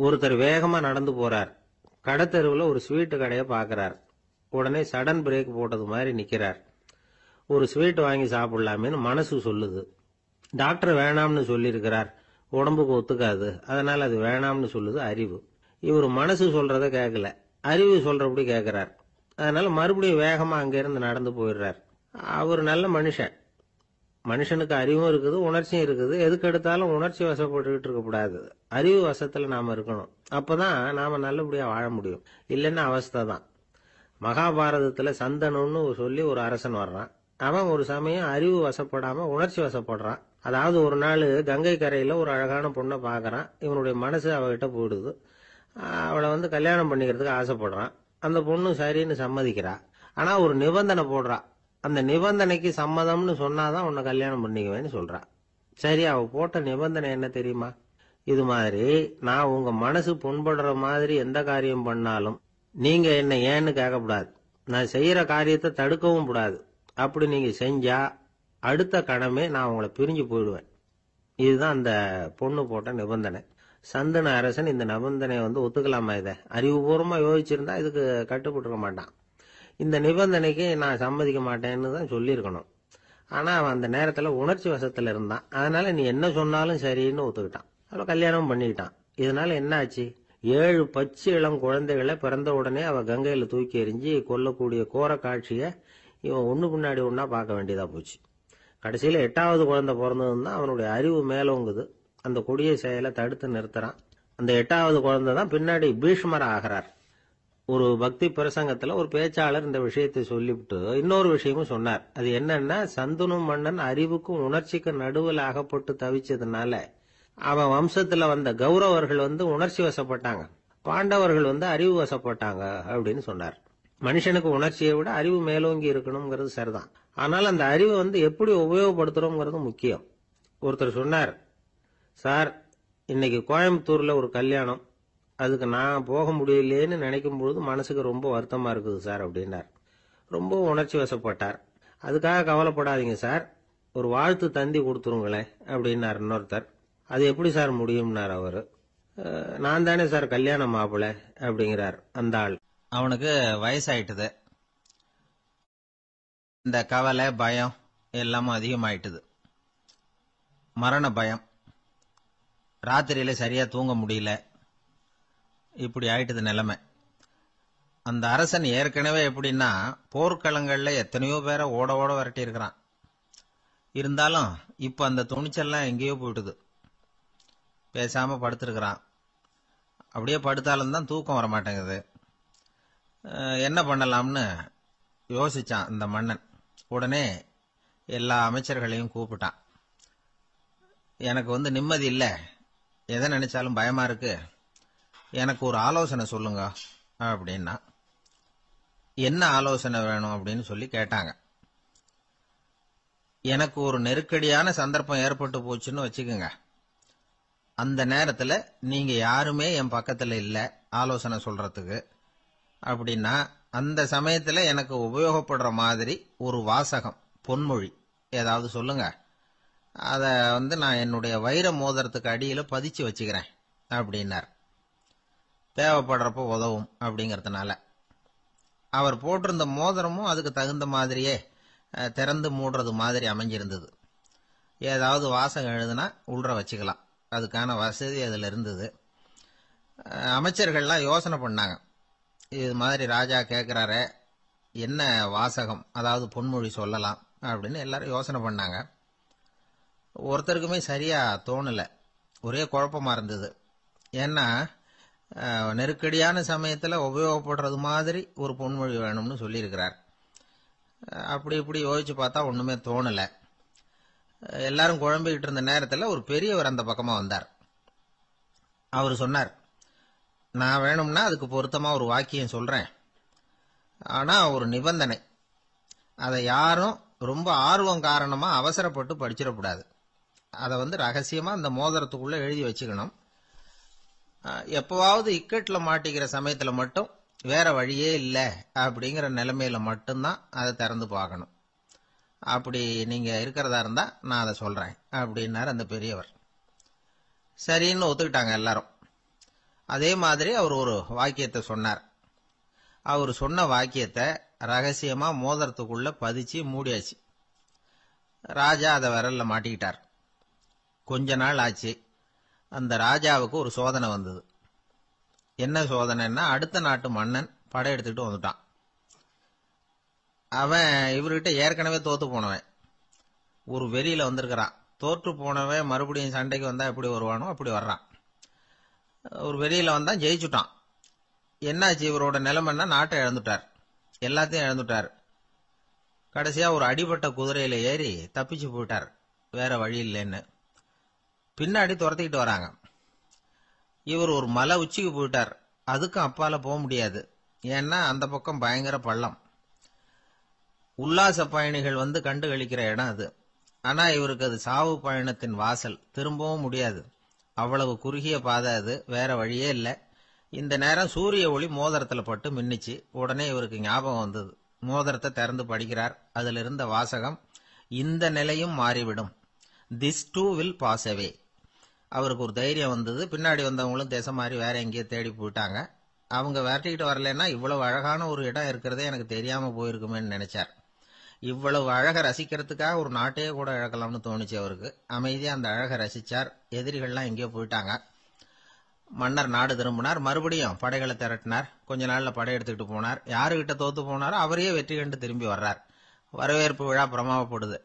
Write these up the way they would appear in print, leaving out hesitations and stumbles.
ஒருத்தர் வேகமா நடந்து போறார். கடத்தெருவுல ஒரு ஸ்வீட்டு கடையை பாக்குறார். உடனே சடன் பிரேக் போட்டது மாதிரி நிக்கிறார். ஒரு ஸ்வீட் வாங்கி சாப்பிடலாமேன்னு மனசு சொல்லுது. டாக்டர் வேணாம்னு சொல்லியிருக்கிறார், உடம்புக்கு ஒத்துக்காது, அதனால அது வேணாம்னு சொல்லுது அறிவு. இவர் மனசு சொல்றத கேட்கல, அறிவு சொல்றபடி கேட்கிறார். அதனால மறுபடியும் வேகமா அங்கிருந்து நடந்து போயிடுறார். அவர் நல்ல மனுஷன். மனுஷனுக்கு அறிவும் இருக்குது, உணர்ச்சியும் இருக்குது. எதுக்கு எடுத்தாலும் உணர்ச்சி வசப்பட்டுக்கிட்டு இருக்கக்கூடாது, அறிவு வசத்துல நாம இருக்கணும். அப்பதான் நாம நல்லபடியா வாழ முடியும். இல்லைன்னா அவஸ்தை தான். மகாபாரதத்துல சந்தனுன்னு சொல்லி ஒரு அரசன் வர்றான். அவன் ஒரு சமயம் அறிவு வசப்படாம உணர்ச்சி வசப்படுறான். அதாவது ஒரு நாள் கங்கை கரையில ஒரு அழகான பொண்ணை பாக்குறான். இவனுடைய மனசு அவகிட்ட போயிடுது. அவளை கல்யாணம் பண்ணிக்கிறதுக்கு ஆசைப்படுறான். அந்த பொண்ணு சரின்னு சம்மதிக்கிறா. ஆனா ஒரு நிபந்தனை போடுறா. அந்த நிபந்தனைக்கு சம்மதம்னு சொன்னாதான் உன்னை கல்யாணம் பண்ணிக்குவேன்னு சொல்றா. சரி, அவ போட்ட நிபந்தனை என்ன தெரியுமா? இது மாதிரி நான் உங்க மனசு புண்படுற மாதிரி எந்த காரியம் பண்ணாலும் நீங்க என்ன ஏன்னு கேட்கக்கூடாது, நான் செய்யற காரியத்தை தடுக்கவும் கூடாது. அப்படி நீங்க செஞ்சா அடுத்த கணமே நான் உங்களை பிரிஞ்சு போயிடுவேன். இதுதான் அந்த பொண்ணு போட்ட நிபந்தனை. சந்தன அரசன் இந்த நிபந்தனையை ஒத்துக்கலாமா? இதை அறிவுபூர்வமா யோசிச்சிருந்தா இதுக்கு கட்டுப்பட்டுருக்க மாட்டான். இந்த நிபந்தனைக்கு நான் சம்மதிக்க மாட்டேன்னு தான் சொல்லியிருக்கணும். ஆனா அவன் அந்த நேரத்துல உணர்ச்சி வசத்துல இருந்தான். அதனால நீ என்ன சொன்னாலும் சரின்னு ஒத்துக்கிட்டான். அவளை கல்யாணம் பண்ணிக்கிட்டான். இதனால என்ன ஆச்சு? 7 பச்சை இளம் குழந்தைகளை பிறந்த உடனே அவ கங்கையில தூக்கி எறிஞ்சி கொல்லக்கூடிய கோர காட்சிய இவன் ஒண்ணு பின்னாடி ஒன்னா பார்க்க வேண்டியதா போச்சு. கடைசியில 8வது குழந்தை பிறந்ததுன்னு தான் அவனுடைய அறிவு மேலோங்குது. அந்த கொடிய செயலை தடுத்து நிறுத்துறான். அந்த 8வது குழந்தை தான் பின்னாடி பீஷ்மர் ஆகிறார். ஒரு பக்தி பிரசங்கத்துல ஒரு பேச்சாளர் இந்த விஷயத்தை சொல்லிவிட்டு இன்னொரு விஷயமும் சொன்னார். அது என்னன்னா, சந்தனு மன்னன் அறிவுக்கும் உணர்ச்சிக்கும் நடுவில் அகப்பட்டு தவிச்சதுனால அவன் வம்சத்துல வந்த கௌரவர்கள் உணர்ச்சி வசப்பட்டாங்க, பாண்டவர்கள் அறிவு வசப்பட்டாங்க அப்படின்னு சொன்னார். மனுஷனுக்கு உணர்ச்சியை விட அறிவு மேலோங்கி இருக்கணுங்கிறது சரிதான். ஆனால் அந்த அறிவை எப்படி உபயோகப்படுத்துறோம்ங்கிறது முக்கியம். ஒருத்தர் சொன்னார், சார் இன்னைக்கு கோயம்புத்தூர்ல ஒரு கல்யாணம், அதுக்கு நான் போக முடியலேன்னு நினைக்கும் பொழுது மனசுக்கு ரொம்ப வருத்தமா இருக்குது சார் அப்படின்னார். ரொம்ப உணர்ச்சி வசப்பட்டார். அதுக்காக கவலைப்படாதீங்க சார், ஒரு வாழ்த்து தந்தி கொடுத்துருங்களேன் அப்படின்னார் இன்னொருத்தர். அது எப்படி சார் முடியும்னார் அவரு. நான் தானே சார் கல்யாண மாப்பிள்ளை அப்படிங்கிறார் அந்த ஆள். அவனுக்கு வயசாயிட்டுது. இந்த கவலை பயம் எல்லாமும் அதிகமாயிட்டுது. மரண பயம், ராத்திரியில சரியா தூங்க முடியல, இப்படி ஆயிட்டுது நிலைமை. அந்த அரசன் ஏற்கனவே எப்படின்னா போர்க்களங்கள்ல எத்தனையோ பேரை ஓட ஓட விரட்டி இருக்கிறான். இருந்தாலும் இப்ப அந்த துணிச்சல்லாம் எங்கேயோ போயிட்டுது. பேசாம படுத்திருக்கிறான். அப்படியே படுத்தாலும் தான் தூக்கம் வர மாட்டேங்குது. என்ன பண்ணலாம்னு யோசிச்சான் இந்த மன்னன். உடனே எல்லா அமைச்சர்களையும் கூப்பிட்டான். எனக்கு நிம்மதி இல்லை, எதை நினைச்சாலும் பயமா இருக்கு, எனக்கு ஒரு ஆலோசனை சொல்லுங்க அப்படின்னா. என்ன ஆலோசனை வேணும் அப்படின்னு சொல்லி கேட்டாங்க. எனக்கு ஒரு நெருக்கடியான சந்தர்ப்பம் ஏற்பட்டு போச்சுன்னு வச்சுக்கோங்க. அந்த நேரத்துல நீங்க யாருமே என் பக்கத்துல இல்ல ஆலோசனை சொல்றதுக்கு அப்படின்னா, அந்த சமயத்துல எனக்கு உபயோகப்படுற மாதிரி ஒரு வாசகம், பொன்மொழி ஏதாவது சொல்லுங்க. அத நான் என்னுடைய வைர மோதிரத்துக்கு அடியில பதிச்சு வச்சுக்கிறேன் அப்படின்னார். தேவைப்படுறப்ப உதவும் அப்படிங்கறதுனால. அவர் போட்டிருந்த மோதிரமும் அதுக்கு தகுந்த மாதிரியே திறந்து மூடுறது மாதிரி அமைஞ்சிருந்தது. ஏதாவது வாசகம் எழுதுனா உள்ற வச்சுக்கலாம், அதுக்கான வசதி அதுல இருந்தது. அமைச்சர்கள்லாம் யோசனை பண்ணாங்க, இது மாதிரி ராஜா கேட்கிறார என்ன வாசகம், அதாவது பொன்மொழி சொல்லலாம் அப்படின்னு எல்லாரும் யோசனை பண்ணாங்க. ஒருத்தருக்குமே சரியா தோணல, ஒரே குழப்பமா இருந்தது. ஏன்னா நெருக்கடியான சமயத்துல உபயோகப்படுறது மாதிரி ஒரு பொன்மொழி வேணும்னு சொல்லியிருக்கிறார். அப்படி இப்படி யோசிச்சு பார்த்தா ஒண்ணுமே தோணல. எல்லாரும் குழம்பிக்கிட்டு இருந்த நேரத்துல ஒரு பெரியவர் அந்த பக்கமா வந்தார். அவர் சொன்னார், நான் வேணும்னா அதுக்கு பொருத்தமா ஒரு வாக்கியம் சொல்றேன், ஆனா ஒரு நிபந்தனை. அதை யாரும் ரொம்ப ஆர்வம் காரணமா அவசரப்பட்டு படிச்சிடக்கூடாது. அதை ரகசியமா அந்த மோதிரத்துக்குள்ள எழுதி வச்சுக்கணும். எப்பவாவது இக்கட்ல மாட்டிக்கிற சமயத்துல மட்டும், வேற வழியே இல்லை அப்படிங்கிற நிலைமையில மட்டும்தான் அதை திறந்து பார்க்கணும். அப்படி நீங்க இருக்கிறதா இருந்தா நான் அதை சொல்றேன் அப்படின்னாரு அந்த பெரியவர். சரின்னு ஒத்துக்கிட்டாங்க எல்லாரும். அதே மாதிரி அவர் ஒரு வாக்கியத்தை சொன்னார். அவர் சொன்ன வாக்கியத்தை ரகசியமா மோதிரத்துக்குள்ள பதிச்சு மூடியாச்சு. ராஜா அதை விரல்ல மாட்டிக்கிட்டார். கொஞ்ச நாள் ஆச்சு. அந்த ராஜாவுக்கு ஒரு சோதனை வந்தது. என்ன சோதனைன்னா, அடுத்த நாட்டு மன்னன் படையெடுத்துக்கிட்டு வந்துட்டான். அவன் இவர்கிட்ட ஏற்கனவே தோத்து போனவன், ஒரு வெறியில வந்திருக்கிறான். தோற்று போனவன் மறுபடியும் சண்டைக்கு வந்தா எப்படி வருவானோ அப்படி வர்றான். ஒரு வெறியில வந்தான், ஜெயிச்சுட்டான். என்னாச்சு இவரோட நிலைமைன்னா, நாட்டை இழந்துட்டார், எல்லாத்தையும் இழந்துட்டார். கடைசியா ஒரு அடிபட்ட குதிரையில ஏறி தப்பிச்சு போயிட்டார், வேற வழி இல்லைன்னு. பின்னாடி துரத்திக்கிட்டு வராங்க. இவர் ஒரு மலை உச்சிக்கு போயிட்டார். அதுக்கும் அப்பால போக முடியாது, ஏன்னா அந்த பக்கம் பயங்கர பள்ளம். உல்லாச பயணிகள் வந்து கண்டு கழிக்கிற இடம் அது. ஆனா இவருக்கு அது சாவு பயணத்தின் வாசல், திரும்பவும் முடியாது. அவ்வளவு குறுகிய பாதை அது, வேற வழியே இல்லை. இந்த நேரம் சூரிய ஒளி மோதிரத்துல பட்டு மின்னிச்சு. உடனே இவருக்கு ஞாபகம் வந்தது. மோதிரத்தை திறந்து படிக்கிறார். அதுல இருந்த வாசகம், இந்த நிலையும் மாறிவிடும், this too will pass away. அவருக்கு ஒரு தைரியம் வந்தது. பின்னாடி வந்தவங்களும் திசை மாறி வேற எங்கேயோ தேடி போயிட்டாங்க. அவங்க விரட்டிக்கிட்டு வரலன்னா இவ்வளவு அழகான ஒரு இடம் இருக்கிறதே எனக்கு தெரியாம போயிருக்குமேன்னு நினைச்சார். இவ்வளவு அழகை ரசிக்கிறதுக்காக ஒரு நாட்டையே கூட இழக்கலாம்னு தோணுச்சு அவருக்கு. அமைதியா அந்த அழகை ரசிச்சார். எதிரிகள்லாம் எங்கேயோ போயிட்டாங்க. மன்னர் நாடு திரும்பினார். மறுபடியும் படைகளை திரட்டினார். கொஞ்ச நாள்ல படை எடுத்துக்கிட்டு போனார். யாருகிட்ட தோத்து போனாரோ அவரையே வெற்றி கண்டு திரும்பி வர்றார். வரவேற்பு விழா பிரமாவப்படுது.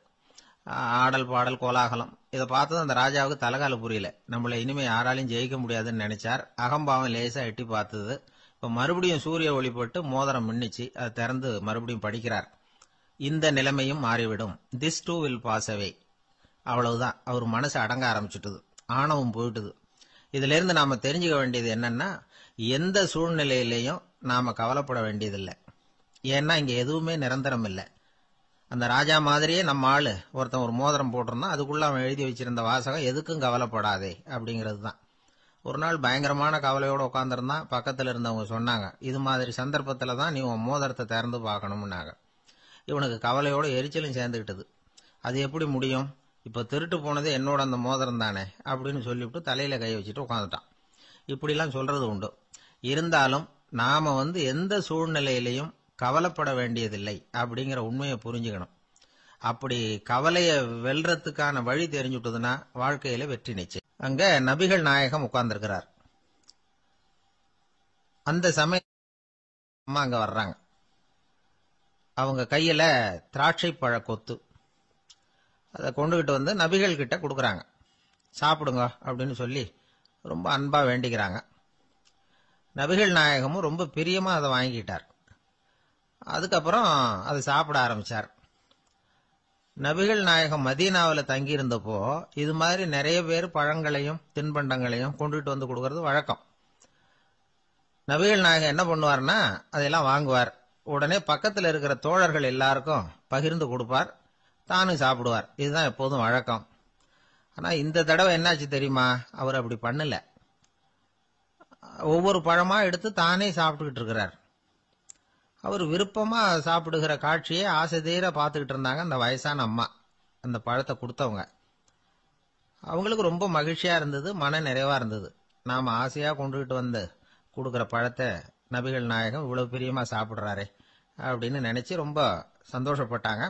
ஆடல் பாடல் கோலாகலம். இதை பார்த்தது அந்த ராஜாவுக்கு தலகால புரியல. நம்மளை இனிமே யாராலையும் ஜெயிக்க முடியாதுன்னு நினைச்சார். அகம்பாவம் லேசா எட்டி பார்த்தது. இப்ப மறுபடியும் சூரிய ஒளிப்பட்டு மோதிரம் மின்னிச்சு. அதை திறந்து மறுபடியும் படிக்கிறார். இந்த நிலைமையும் மாறிவிடும், this too will pass away. அவ்வளவுதான். அவர் மனசு அடங்க ஆரம்பிச்சுட்டுது, ஆணவம் போயிட்டுது. இதுல இருந்து நாம தெரிஞ்சுக்க வேண்டியது என்னன்னா, எந்த சூழ்நிலையிலையும் நாம கவலைப்பட வேண்டியதில்லை. ஏன்னா இங்க எதுவுமே நிரந்தரம் இல்லை. அந்த ராஜா மாதிரியே நம்ம ஆளு ஒருத்தன் ஒரு மோதிரம் போட்டிருந்தான். அதுக்குள்ள அவன் எழுதி வச்சிருந்த வாசகம், எதுக்கும் கவலைப்படாதே அப்படிங்கிறது தான். ஒரு நாள் பயங்கரமான கவலையோட உட்காந்துருந்தான். பக்கத்துல இருந்தவங்க சொன்னாங்க, இது மாதிரி சந்தர்ப்பத்துல தான் நீ உன் மோதிரத்தை திறந்து பார்க்கணும்னாங்க. இவனுக்கு கவலையோட எரிச்சலும் சேர்ந்துகிட்டது. அது எப்படி முடியும், இப்ப திருட்டு போனது என்னோட அந்த மோதிரம் தானே அப்படின்னு சொல்லிவிட்டு தலையில கை வச்சுட்டு உட்காந்துட்டான். இப்படிலாம் சொல்றது உண்டு. இருந்தாலும் நாம எந்த சூழ்நிலையிலையும் கவலைப்பட வேண்டியதில்லை அப்படிங்கிற உண்மையை புரிஞ்சுக்கணும். அப்படி கவலைய வெல்றதுக்கான வழி தெரிஞ்சுட்டதுன்னா வாழ்க்கையில வெற்றி நிச்சயம். அங்க நபிகள் நாயகம் உட்கார்ந்திருக்கிறார். அந்த சமயம் அம்மா அங்க வர்றாங்க. அவங்க கையில திராட்சை பழ கொத்து, அதை கொண்டுகிட்டு நபிகள் கிட்ட கொடுக்கறாங்க. சாப்பிடுங்க அப்படின்னு சொல்லி ரொம்ப அன்பா வேண்டிக்கிறாங்க. நபிகள் நாயகமும் ரொம்ப பிரியமா அதை வாங்கிட்டார். அதுக்கப்புறம் அதை சாப்பிட ஆரம்பிச்சார். நபிகள் நாயகம் மதீனாவில் தங்கி இருந்தப்போ இது மாதிரி நிறைய பேர் பழங்களையும் தின்பண்டங்களையும் கொண்டுட்டு வந்து கொடுக்கறது வழக்கம். நபிகள் நாயகம் என்ன பண்ணுவார்னா, அதையெல்லாம் வாங்குவார். உடனே பக்கத்தில் இருக்கிற தோழர்கள் எல்லாருக்கும் பகிர்ந்து கொடுப்பார், தானும் சாப்பிடுவார். இதுதான் எப்போதும் வழக்கம். ஆனா இந்த தடவை என்னாச்சு தெரியுமா, அவர் அப்படி பண்ணல. ஒவ்வொரு பழமா எடுத்து தானே சாப்பிட்டுக்கிட்டு இருக்கிறார். அவர் விருப்பமா சாப்பிடுகிற காட்சியை ஆசை தீர பார்த்துக்கிட்டு இருந்தாங்க அந்த வயசான அம்மா, அந்த பழத்தை கொடுத்தவங்க. அவங்களுக்கு ரொம்ப மகிழ்ச்சியா இருந்தது, மன நிறைவா இருந்தது. நாம ஆசையா கொண்டுகிட்டு வந்து கொடுக்கிற பழத்தை நபிகள் நாயகம் இவ்வளவு பிரியமா சாப்பிடுறாரே அப்படின்னு நினைச்சு ரொம்ப சந்தோஷப்பட்டாங்க.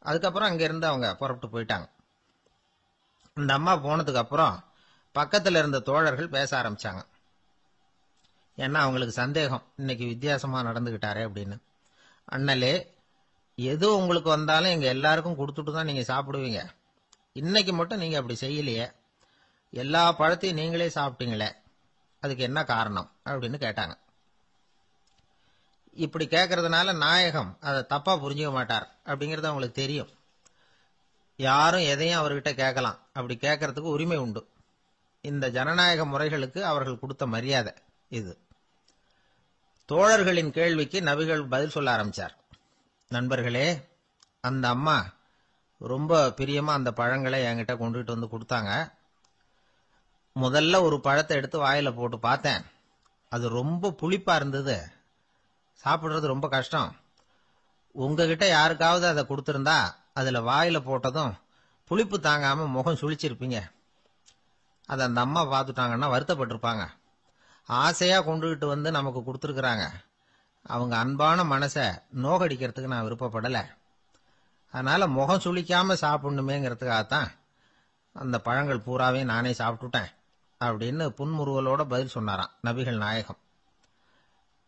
அதுக்கப்புறம் அங்க இருந்து அவங்க புறப்பட்டு போயிட்டாங்க. இந்த அம்மா போனதுக்கு அப்புறம் பக்கத்துல இருந்த தோழர்கள் பேச ஆரம்பிச்சாங்க. ஏன்னா அவங்களுக்கு சந்தேகம், இன்னைக்கு வித்தியாசமா நடந்துகிட்டாரே அப்படின்னு. அண்ணலே, எது உங்களுக்கு வந்தாலும் எங்க எல்லாருக்கும் கொடுத்துட்டு தான் நீங்க சாப்பிடுவீங்க. இன்னைக்கு மட்டும் நீங்க அப்படி செய்யலையே, எல்லா பழத்தையும் நீங்களே சாப்பிட்டீங்களே, அதுக்கு என்ன காரணம் அப்படின்னு கேட்டாங்க. இப்படி கேட்கறதுனால நாயகம் அதை தப்பா புரிஞ்சுக்க மாட்டார் அப்படிங்கறது அவங்களுக்கு தெரியும். யாரும் எதையும் அவர்கிட்ட கேட்கலாம், அப்படி கேட்கறதுக்கு உரிமை உண்டு. இந்த ஜனநாயக முறைகளுக்கு அவர்கள் கொடுத்த மரியாதை இது. தோழர்களின் கேள்விக்கு நபிகள் பதில் சொல்ல ஆரம்பிச்சார். நண்பர்களே, அந்த அம்மா ரொம்ப பிரியமா அந்த பழங்களை என்கிட்ட கொண்டுகிட்டு வந்து கொடுத்தாங்க. முதல்ல ஒரு பழத்தை எடுத்து வாயில போட்டு பார்த்தேன். அது ரொம்ப புளிப்பா இருந்தது, சாப்பிடுறது ரொம்ப கஷ்டம். உங்ககிட்ட யாருக்காவது அதை கொடுத்திருந்தா அதுல வாயில போட்டதும் புளிப்பு தாங்காம முகம் சுழிச்சிருப்பீங்க. அதை அந்த அம்மா பார்த்துட்டாங்கன்னா வருத்தப்பட்டிருப்பாங்க. ஆசையா கொண்டுகிட்டு வந்து நமக்கு கொடுத்துருக்குறாங்க. அவங்க அன்பான மனசை நோகடிக்கிறதுக்கு நான் விருப்பப்படலை. அதனால முகம் சுளிக்காம சாப்பிடணுமேங்கிறதுக்காகத்தான் அந்த பழங்கள் பூராவே நானே சாப்பிட்டுட்டேன் அப்படின்னு புன்முறுவலோட பதில் சொன்னாராம் நபிகள் நாயகம்.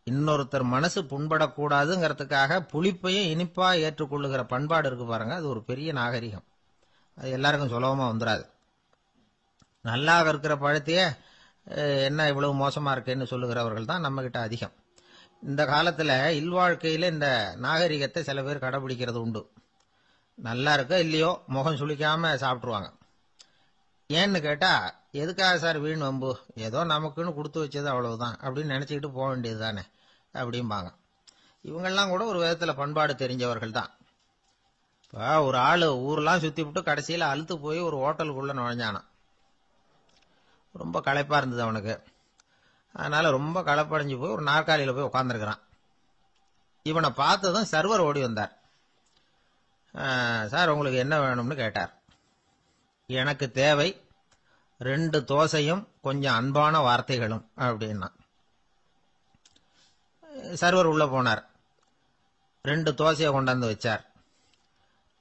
இன்னொருத்தர் மனசு புண்படக்கூடாதுங்கிறதுக்காக புளிப்பையும் இனிப்பா ஏற்றுக்கொள்ளுகிற பண்பாடு இருக்கு பாருங்க, அது ஒரு பெரிய நாகரிகம். அது எல்லாருக்கும் சுலபமா வந்துடாது. நல்லா இருக்கிற பழத்தையே என்ன இவ்வளவு மோசமா இருக்கேன்னு சொல்லுகிறவர்கள் தான் நம்ம கிட்ட அதிகம். இந்த காலத்துல இல்வாழ்க்கையில இந்த நாகரிகத்தை சில பேர் கடைபிடிக்கிறது உண்டு. நல்லா இருக்க இல்லையோ முகம் சுளிக்காம சாப்பிட்டுருவாங்க. ஏன்னு கேட்டா, எதுக்காக சார் வீண் வம்பு, ஏதோ நமக்குன்னு கொடுத்து வச்சது அவ்வளவுதான் அப்படின்னு நினைச்சுக்கிட்டு போக வேண்டியது தானே அப்படிம்பாங்க. இவங்கெல்லாம் கூட ஒரு விதத்துல பண்பாடு தெரிஞ்சவர்கள் தான். இப்போ ஒரு ஆளு ஊரெல்லாம் சுத்தி விட்டு கடைசியில அழுத்து போய் ஒரு ஹோட்டலுக்குள்ள நுழைஞ்சானான். ரொம்ப களைப்பா இருந்தது அவனுக்கு. அதனால ரொம்ப களைப்படைஞ்சு போய் ஒரு நாற்காலியில போய் உட்காந்துருக்கிறான். இவனை பார்த்ததும் சர்வர் ஓடி வந்தார். சார் உங்களுக்கு என்ன வேணும்னு கேட்டார். எனக்கு தேவை 2 தோசையும் கொஞ்சம் அன்பான வார்த்தைகளும் அப்படின்னா. சர்வர் உள்ள போனார். 2 தோசையை கொண்டாந்து வச்சார்.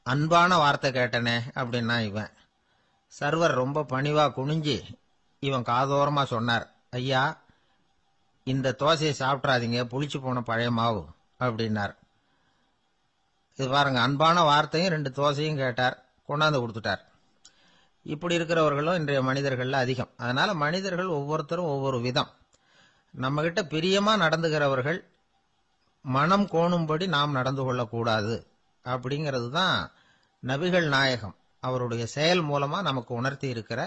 அன்பான வார்த்தை கேட்டனே அப்படின்னா இவன். சர்வர் ரொம்ப பணிவா குனிஞ்சு இவன் காதோரமா சொன்னார், ஐயா இந்த தோசையை சாப்பிட்றாதீங்க, புளிச்சு போன பழைய மாவு அப்படின்னார். இது பாருங்க, அன்பான வார்த்தையும் 2 தோசையும் கேட்டார், கொண்டாந்து கொடுத்துட்டார். இப்படி இருக்கிறவர்களும் இன்றைய மனிதர்கள்ல அதிகம். அதனால மனிதர்கள் ஒவ்வொருத்தரும் ஒவ்வொரு விதம். நம்ம கிட்ட பிரியமா நடந்துகிறவர்கள் மனம் கோணும்படி நாம் நடந்து கொள்ளக்கூடாது அப்படிங்கிறது தான் நபிகள் நாயகம் அவருடைய செயல் மூலமா நமக்கு உணர்த்தி இருக்கிற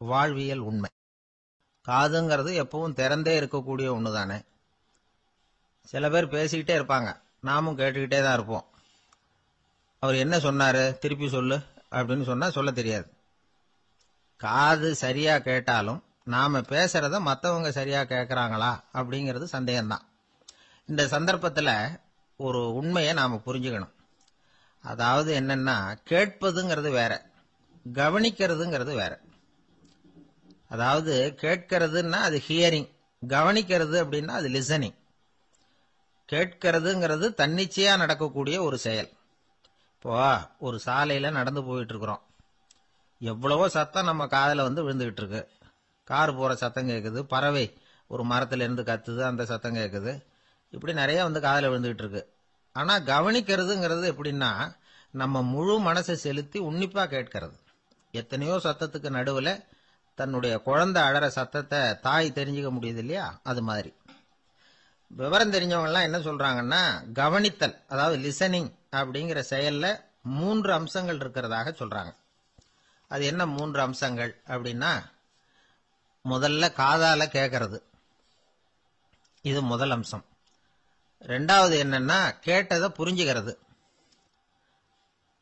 வாழ்வியல் உண்மை. காதுங்கிறது எப்பவும் திறந்தே இருக்கக்கூடிய ஒண்ணுதானே. சில பேர் பேசிக்கிட்டே இருப்பாங்க, நாமும் கேட்டுக்கிட்டே தான் இருப்போம். அவர் என்ன சொன்னாரு திருப்பி சொல்லு அப்படின்னு சொன்னா சொல்ல தெரியாது. காது சரியா கேட்டாலும் நாம பேசுறத மற்றவங்க சரியா கேட்கறாங்களா அப்படிங்கிறது சந்தேகம்தான். இந்த சந்தர்ப்பத்துல ஒரு உண்மையை நாம புரிஞ்சுக்கணும். அதாவது என்னன்னா, கேட்பதுங்கிறது வேற, கவனிக்கிறதுங்கிறது வேற. அதாவது கேட்கறதுன்னா அது ஹியரிங், கவனிக்கிறது அப்படின்னா அது லிசனிங். கேட்கறதுங்கிறது தன்னிச்சையா நடக்கக்கூடிய ஒரு செயல். இப்போ ஒரு சாலையில நடந்து போயிட்டு இருக்கிறோம், எவ்வளவோ சத்தம் நம்ம காதுல விழுந்துகிட்டு இருக்கு. கார் போற சத்தம் கேட்குது, பறவை ஒரு மரத்துல இருந்து கத்துது, அந்த சத்தம் கேட்குது. இப்படி நிறைய காதுல விழுந்துகிட்டு இருக்கு. ஆனா கவனிக்கிறதுங்கிறது எப்படின்னா, நம்ம முழு மனசை செலுத்தி உன்னிப்பா கேட்கறது. எத்தனையோ சத்தத்துக்கு நடுவுல தன்னுடைய குழந்தை அழற சத்தத்தை தாய் தெரிஞ்சுக்க முடியுது இல்லையா, அது மாதிரி. விவரம் தெரிஞ்சவங்க எல்லாம் என்ன சொல்றாங்கன்னா, கவனித்தல் அதாவது லிசனிங் அப்படிங்கிற செயல்ல 3 அம்சங்கள் இருக்கிறதாக சொல்றாங்க. அது என்ன 3 அம்சங்கள் அப்படின்னா, முதல்ல காதால கேட்கறது, இது முதல் அம்சம். 2வது என்னன்னா கேட்டதை புரிஞ்சுக்கிறது.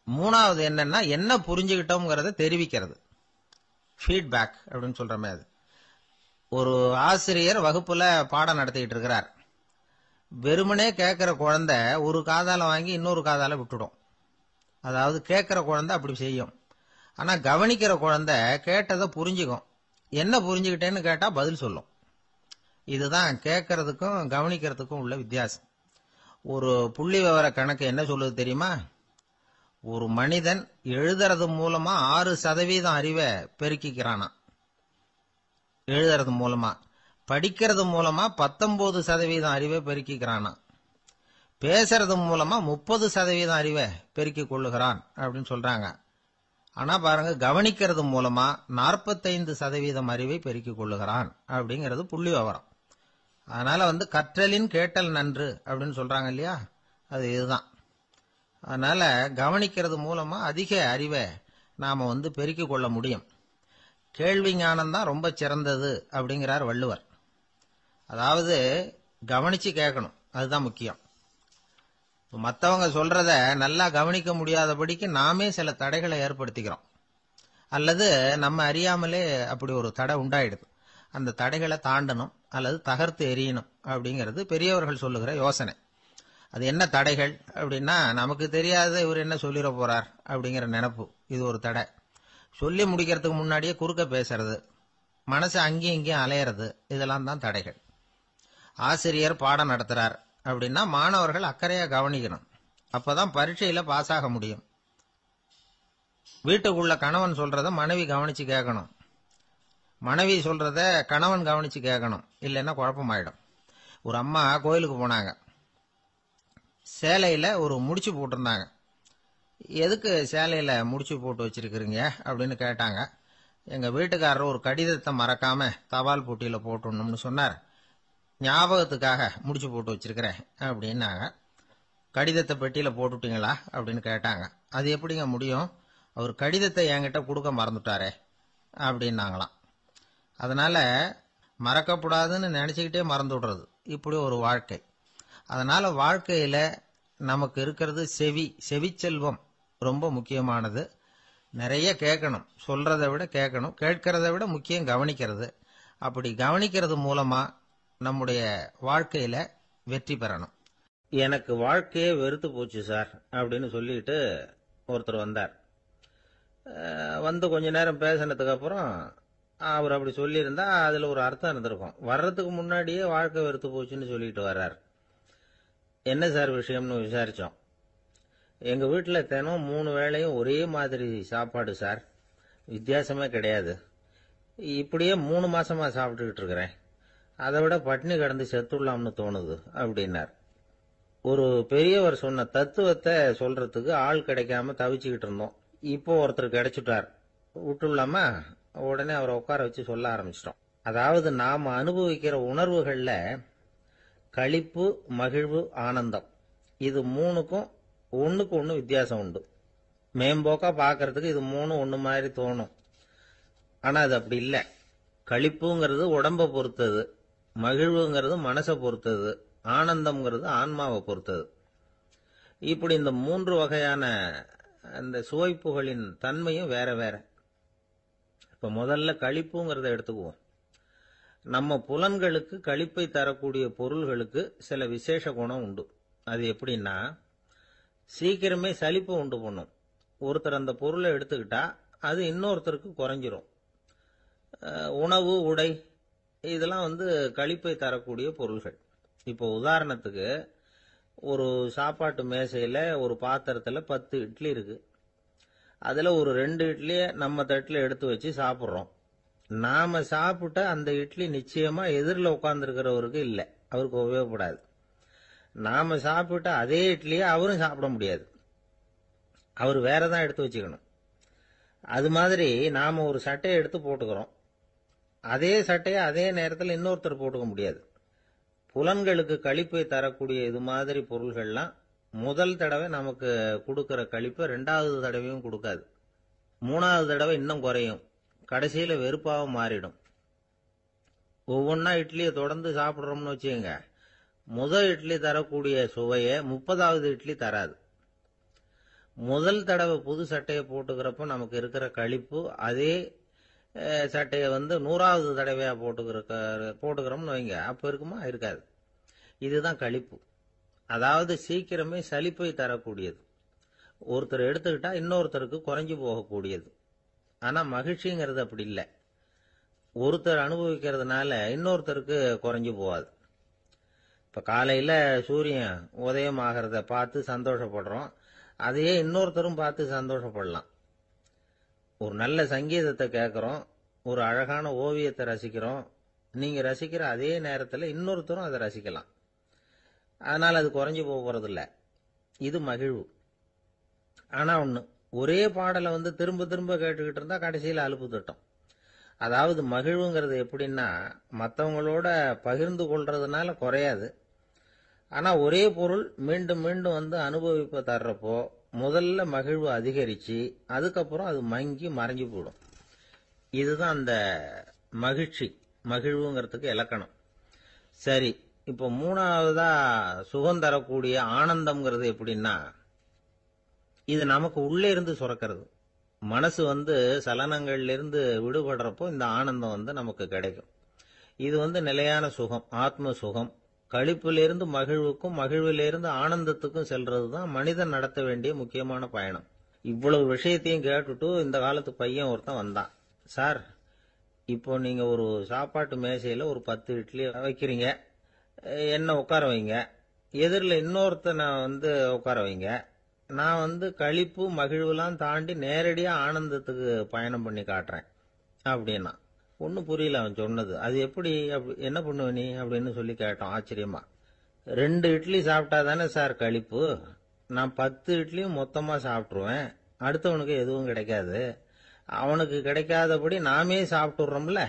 3வது என்னன்னா என்ன புரிஞ்சுக்கிட்டோம்ங்கிறத தெரிவிக்கிறது, ஃபீட்பேக் அப்படின்னு சொல்றமே. அது ஒரு ஆசிரியர் வகுப்புல பாடம் நடத்திட்டு இருக்கிறார். வெறுமனே கேட்கிற குழந்தை ஒரு காதால வாங்கி இன்னொரு காதால விட்டுடும். அதாவது கேட்கிற குழந்தை அப்படி செய்யும். ஆனா கவனிக்கிற குழந்தை கேட்டதை புரிஞ்சுக்கும். என்ன புரிஞ்சுக்கிட்டேன்னு கேட்டா பதில் சொல்லும். இதுதான் கேட்கறதுக்கும் கவனிக்கிறதுக்கும் உள்ள வித்தியாசம். ஒரு புள்ளி விவர கணக்கு என்ன சொல்லுது தெரியுமா? ஒரு மனிதன் எழுதுறது மூலமா 6% அறிவை பெருக்கிக்கிறானா, எழுதுறது மூலமா. படிக்கிறது மூலமா 19% அறிவை பெருக்கிக்கிறானா. பேசுறது மூலமா 30% அறிவை பெருக்கிக் கொள்ளுகிறான் அப்படின்னு சொல்றாங்க. ஆனா பாருங்க, கவனிக்கிறது மூலமா 45% அறிவை பெருக்கிக் கொள்ளுகிறான் அப்படிங்கிறது புள்ளி விவரம். அதனால கற்றலின் கேட்டல் நன்று அப்படின்னு சொல்றாங்க இல்லையா, அது இதுதான். அதனால கவனிக்கிறது மூலமா அதிக அறிவை நாம பெருக்கிக் கொள்ள முடியும். கேள்வி ஞானம் தான் ரொம்ப சிறந்தது அப்படிங்கிறார் வள்ளுவர். அதாவது கவனிச்சு கேட்கணும், அதுதான் முக்கியம். மற்றவங்க சொல்றத நல்லா கவனிக்க முடியாதபடிக்கு நாமே சில தடைகளை ஏற்படுத்திக்கிறோம், அல்லது நம்ம அறியாமலே அப்படி ஒரு தடை உண்டாயிடுது. அந்த தடைகளை தாண்டணும் அல்லது தகர்த்து எறியணும் அப்படிங்கிறது பெரியவர்கள் சொல்லுகிற யோசனை. அது என்ன தடைகள் அப்படின்னா, நமக்கு தெரியாத இவர் என்ன சொல்லிட போறார் அப்படிங்கிற நினைப்பு, இது ஒரு தடை. சொல்லி முடிக்கிறதுக்கு முன்னாடியே குறுக்க பேசுறது, மனசு அங்கேயும் இங்கேயும் அலையிறது, இதெல்லாம் தான் தடைகள். ஆசிரியர் பாடம் நடத்துறார் அப்படின்னா மாணவர்கள் அக்கறையா கவனிக்கணும். அப்பதான் பரீட்சையில பாஸ் ஆக முடியும். வீட்டுக்குள்ள கணவன் சொல்றத மனைவி கவனிச்சு கேட்கணும். மனைவி சொல்றத கணவன் கவனிச்சு கேட்கணும். இல்லைன்னா குழப்பமாயிடும். ஒரு அம்மா கோயிலுக்கு போனாங்க. சேலையில ஒரு முடிச்சு போட்டிருந்தாங்க. எதுக்கு சேலையில முடிச்சு போட்டு வச்சிருக்கிறீங்க அப்படின்னு கேட்டாங்க. எங்க வீட்டுக்காரர் ஒரு கடிதத்தை மறக்காம தபால் போட்டியில போட்டுடணும்னு சொன்னார். ஞாபகத்துக்காக முடிச்சு போட்டு வச்சிருக்கிறேன் அப்படின்னாங்க. கடிதத்தை பெட்டியில போட்டுட்டீங்களா அப்படின்னு கேட்டாங்க. அது எப்படிங்க முடியும், அவர் கடிதத்தை என்கிட்ட கொடுக்க மறந்துட்டாரே அப்படின்னாங்களாம். அதனால மறக்கப்படாதுன்னு நினைச்சுக்கிட்டே மறந்து விடுறது இப்படி ஒரு வாழ்க்கை. அதனால வாழ்க்கையில நமக்கு இருக்கிறது செவிச்செல்வம் ரொம்ப முக்கியமானது. நிறைய கேட்கணும், சொல்றதை விட கேட்கணும், கேட்கறதை விட முக்கியம் கவனிக்கிறது. அப்படி கவனிக்கிறது மூலமா நம்முடைய வாழ்க்கையில வெற்றி பெறணும். எனக்கு வாழ்க்கையே வெறுத்து போச்சு சார் அப்படின்னு சொல்லிட்டு ஒருத்தர் வந்தார். வந்து கொஞ்ச நேரம் பேசினதுக்கு அப்புறம் அவர் அப்படி சொல்லியிருந்தா அதுல ஒரு அர்த்தம் இருந்திருக்கும். வர்றதுக்கு முன்னாடியே வாழ்க்கை வெறுத்து போச்சுன்னு சொல்லிட்டு வர்றார். என்ன சார் விஷயம்னு விசாரிச்சோம். எங்க வீட்டுல தினம் 3 வேளையும் ஒரே மாதிரி சாப்பாடு சார், வித்தியாசமே கிடையாது. இப்படியே 3 மாசமா சாப்பிட்டுக்கிட்டு இருக்கிறேன். அதை விட பட்டினி கிடந்து செத்துடலாம்னு தோணுது அப்படின்னார். ஒரு பெரியவர் சொன்ன தத்துவத்தை சொல்றதுக்கு ஆள் கிடைக்காம தவிச்சுக்கிட்டு இருந்தோம். இப்போ ஒருத்தர் கிடைச்சிட்டார், விட்டுலாமா? உடனே அவரை உட்கார வச்சு சொல்ல ஆரம்பிச்சிட்டோம். அதாவது நாம அனுபவிக்கிற உணர்வுகள்ல களிப்பு, மகிழ்வு, ஆனந்தம், இது 3க்கும் ஒண்ணுக்கு ஒண்ணு வித்தியாசம் உண்டு. மேம்போக்கா பாக்கிறதுக்கு இது 3 ஒண்ணு மாதிரி தோணும். ஆனா அது அப்படி இல்லை. களிப்புங்கிறது உடம்ப பொறுத்தது, மகிழ்வுங்கிறது மனசை பொறுத்தது, ஆனந்தம்ங்கிறது ஆன்மாவை பொறுத்தது. இப்படி இந்த 3 வகையான அந்த சுவைப்புகளின் தன்மையும் வேற வேற. இப்ப முதல்ல களிப்புங்கிறத எடுத்துக்குவோம். நம்ம புலன்களுக்கு களிப்பை தரக்கூடிய பொருள்களுக்கு சில விசேஷ குணம் உண்டு. அது எப்படின்னா, சீக்கிரமே சலிப்பு உண்டு பண்ணும். ஒருத்தர் அந்த பொருளை எடுத்துக்கிட்டா அது இன்னொருத்தருக்கு குறைஞ்சிரும். உணவு, உடை, இதெல்லாம் களிப்பை தரக்கூடிய பொருள்கள். இப்போ உதாரணத்துக்கு, ஒரு சாப்பாட்டு மேசையில ஒரு பாத்திரத்துல 10 இட்லி இருக்கு. அதுல ஒரு 2 இட்லிய நம்ம தட்டுல எடுத்து வச்சு சாப்பிடுறோம். நாம சாப்பிட்ட அந்த இட்லி நிச்சயமா எதிரில் உட்கார்ந்துருக்கிறவருக்கு இல்லை, அவருக்கு உபயோகப்படாது. நாம சாப்பிட்ட அதே இட்லியை அவரும் சாப்பிட முடியாது, அவர் வேறதான் எடுத்து வச்சுக்கணும். அது மாதிரி நாம ஒரு சட்டையை எடுத்து போட்டுக்கிறோம், அதே சட்டையை அதே நேரத்தில் இன்னொருத்தர் போட்டுக்க முடியாது. புலன்களுக்கு களிப்பை தரக்கூடிய இது மாதிரி பொருள்கள்லாம் முதல் தடவை நமக்கு கொடுக்கிற களிப்பை 2வது தடவையும் கொடுக்காது. 3வது தடவை இன்னும் குறையும், கடைசியில வெறுப்பாக மாறிடும். ஒவ்வொன்னா இட்லியை தொடர்ந்து சாப்பிட்றோம்னு வச்சுக்கோங்க, முதல் இட்லி தரக்கூடிய சுவையை 30வது இட்லி தராது. முதல் தடவை புது சட்டையை போட்டுக்கிறப்ப நமக்கு இருக்கிற களிப்பு அதே சட்டையை 100வது தடவையா போட்டுக்கிறோம்னு வைங்க, அப்ப இருக்குமா? இருக்காது. இதுதான் களிப்பு. அதாவது சீக்கிரமே சலிப்பை தரக்கூடியது. ஒருத்தர் எடுத்துக்கிட்டா இன்னொருத்தருக்கு குறைஞ்சு போகக்கூடியது. ஆனா மகிழ்ச்சிங்கிறது அப்படி இல்லை. ஒருத்தர் அனுபவிக்கிறதுனால இன்னொருத்தருக்கு குறைஞ்சு போகாது. இப்ப காலையில சூரியன் உதயம் ஆகிறத பார்த்து சந்தோஷப்படுறோம், அதையே இன்னொருத்தரும் பார்த்து சந்தோஷப்படலாம். ஒரு நல்ல சங்கீதத்தை கேட்கிறோம், ஒரு அழகான ஓவியத்தை ரசிக்கிறோம், நீங்க ரசிக்கிற அதே நேரத்தில் இன்னொருத்தரும் அதை ரசிக்கலாம். அதனால அது குறைஞ்சு போறது இல்லை. இது மகிழ்வு. ஆனா ஒண்ணு, ஒரே பாடலை திரும்ப திரும்ப கேட்டுக்கிட்டு இருந்தா கடைசியில் அலுப்பு தட்டும். அதாவது மகிழ்வுங்கிறது எப்படின்னா, மற்றவங்களோட பகிர்ந்து கொள்றதுனால குறையாது. ஆனா ஒரே பொருள் மீண்டும் மீண்டும் அனுபவிப்ப தர்றப்போ முதல்ல மகிழ்வு அதிகரிச்சு அதுக்கப்புறம் அது மங்கி மறைஞ்சு போயிடும். இதுதான் அந்த மகிழ்வுங்கிறதுக்கு இலக்கணம். சரி, இப்போ 3வதா சுகம் தரக்கூடிய ஆனந்தம்ங்கிறது எப்படின்னா, இது நமக்கு உள்ளே இருந்து சுரக்கிறது. மனசு சலனங்கள்ல இருந்து விடுபடுறப்போ இந்த ஆனந்தம் நமக்கு கிடைக்கும். இது நிலையான சுகம், ஆத்ம சுகம். களிப்பிலிருந்து மகிழ்வுக்கும், மகிழ்விலிருந்து ஆனந்தத்துக்கும் செல்றதுதான் மனிதன் நடத்த வேண்டிய முக்கியமான பயணம். இவ்வளவு விஷயத்தையும் கேட்டுட்டு இந்த காலத்து பையன் ஒருத்தன் வந்தான். சார், இப்போ நீங்க ஒரு சாப்பாட்டு மேசையில ஒரு 10 இட்லி வைக்கிறீங்க, என்ன உட்கார வைங்க, எதிரில் இன்னொருத்தனை உட்கார வைங்க. நான் களிப்பு மகிழ்வுலாம் தாண்டி நேரடியா ஆனந்தத்துக்கு பயணம் பண்ணி காட்டுறேன் அப்படின்னா. ஒன்னும் புரியல அவன் சொன்னது. அது எப்படி, என்ன பண்ணுவ நீ அப்படின்னு சொல்லி கேட்டோம் ஆச்சரியமா. 2 இட்லி சாப்பிட்டா தானே சார் களிப்பு, நான் 10 இட்லியும் மொத்தமா சாப்பிட்டுருவேன், அடுத்தவனுக்கு எதுவும் கிடைக்காது, அவனுக்கு கிடைக்காதபடி நாமே சாப்பிட்டுறோம்ல,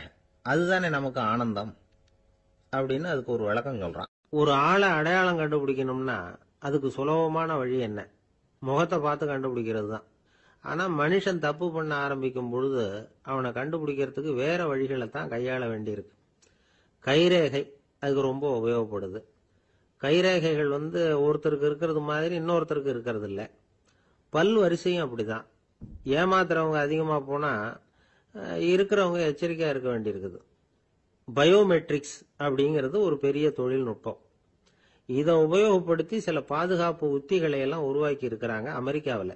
அதுதானே நமக்கு ஆனந்தம் அப்படின்னு அதுக்கு ஒரு விளக்கம் சொல்றான். ஒரு ஆளை அடையாளம் கண்டுபிடிக்கணும்னா அதுக்கு சுலபமான வழி என்ன? முகத்தை பார்த்து கண்டுபிடிக்கிறது தான். ஆனா மனுஷன் தப்பு பண்ண ஆரம்பிக்கும் பொழுது அவனை கண்டுபிடிக்கிறதுக்கு வேற வழிகளை தான் கையாள வேண்டியிருக்கு. கைரேகை அதுக்கு ரொம்ப உபயோகப்படுது. கைரேகைகள் ஒருத்தருக்கு இருக்கிறது மாதிரி இன்னொருத்தருக்கு இருக்கிறது இல்லை. பல் வரிசையும் அப்படிதான். ஏமாத்துறவங்க அதிகமா போனா இருக்கிறவங்க எச்சரிக்கையா இருக்க வேண்டியிருக்குது. பயோமெட்ரிக்ஸ் அப்படிங்கிறது ஒரு பெரிய தொழில்நுட்பம். இதை உபயோகப்படுத்தி சில பாதுகாப்பு உத்திகளை எல்லாம் உருவாக்கி இருக்கிறாங்க அமெரிக்காவில்.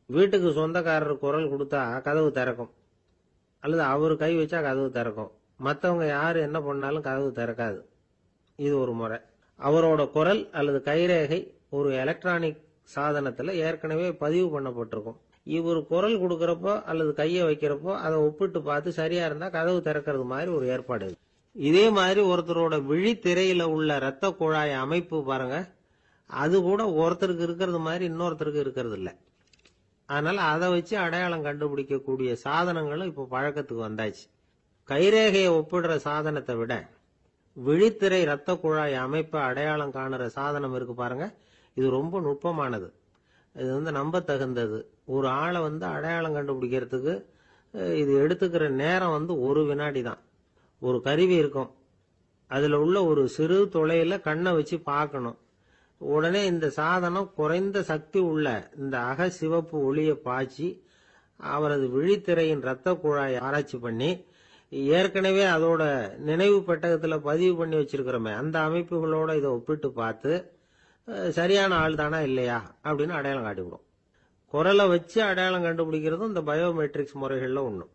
வீட்டுக்கு சொந்தக்காரர் குரல் கொடுத்தா கதவு திறக்கும், அல்லது அவர் கை வச்சா கதவு திறக்கும். மற்றவங்க யாரு என்ன பண்ணாலும் கதவு திறக்காது. இது ஒரு முறை. அவரோட குரல் அல்லது கைரேகை ஒரு எலக்ட்ரானிக் சாதனத்துல ஏற்கனவே பதிவு பண்ணப்பட்டிருக்கும். இவர் குரல் கொடுக்கறப்போ அல்லது கையை வைக்கிறப்போ அதை ஒப்பிட்டு பார்த்து சரியா இருந்தா கதவு திறக்கிறது மாதிரி ஒரு ஏற்பாடு. இதே மாதிரி ஒருத்தரோட விழித்திரையில உள்ள இரத்த குழாய் அமைப்பு பாருங்க, அது கூட ஒருத்தருக்கு இருக்கிறது மாதிரி இன்னொருத்தருக்கு இருக்கிறது இல்லை. அதனால அதை வச்சு அடையாளம் கண்டுபிடிக்கக்கூடிய சாதனங்களும் இப்ப பழக்கத்துக்கு வந்தாச்சு. கைரேகையை ஒப்பிடுற சாதனத்தை விட விழித்திரை இரத்த குழாய் அமைப்பை அடையாளம் காணுற சாதனம் இருக்கு பாருங்க, இது ரொம்ப நுட்பமானது. இது நம்ப தகுந்தது. ஒரு ஆளை அடையாளம் கண்டுபிடிக்கிறதுக்கு இது எடுத்துக்கிற நேரம் 1 வினாடி தான். ஒரு கருவி இருக்கும், அதுல உள்ள ஒரு சிறு துளையில கண்ணை வச்சு பார்க்கணும். உடனே இந்த சாதனம் குறைந்த சக்தி உள்ள இந்த அகசிவப்பு ஒளியை பாய்ச்சி அவரது விழித்திரையின் இரத்த குழாயை ஆராய்ச்சி பண்ணி ஏற்கனவே அதோட நினைவு பெட்டகத்துல பதிவு பண்ணி வச்சிருக்கிறோமே அந்த அமைப்புகளோட இதை ஒப்பிட்டு பார்த்து சரியான ஆள் தானா இல்லையா அப்படின்னு அடையாளம் காட்டிவிடும். குரலை வச்சு அடையாளம் கண்டுபிடிக்கிறதும் இந்த பயோமெட்ரிக்ஸ் முறைகள்ல ஒண்ணு.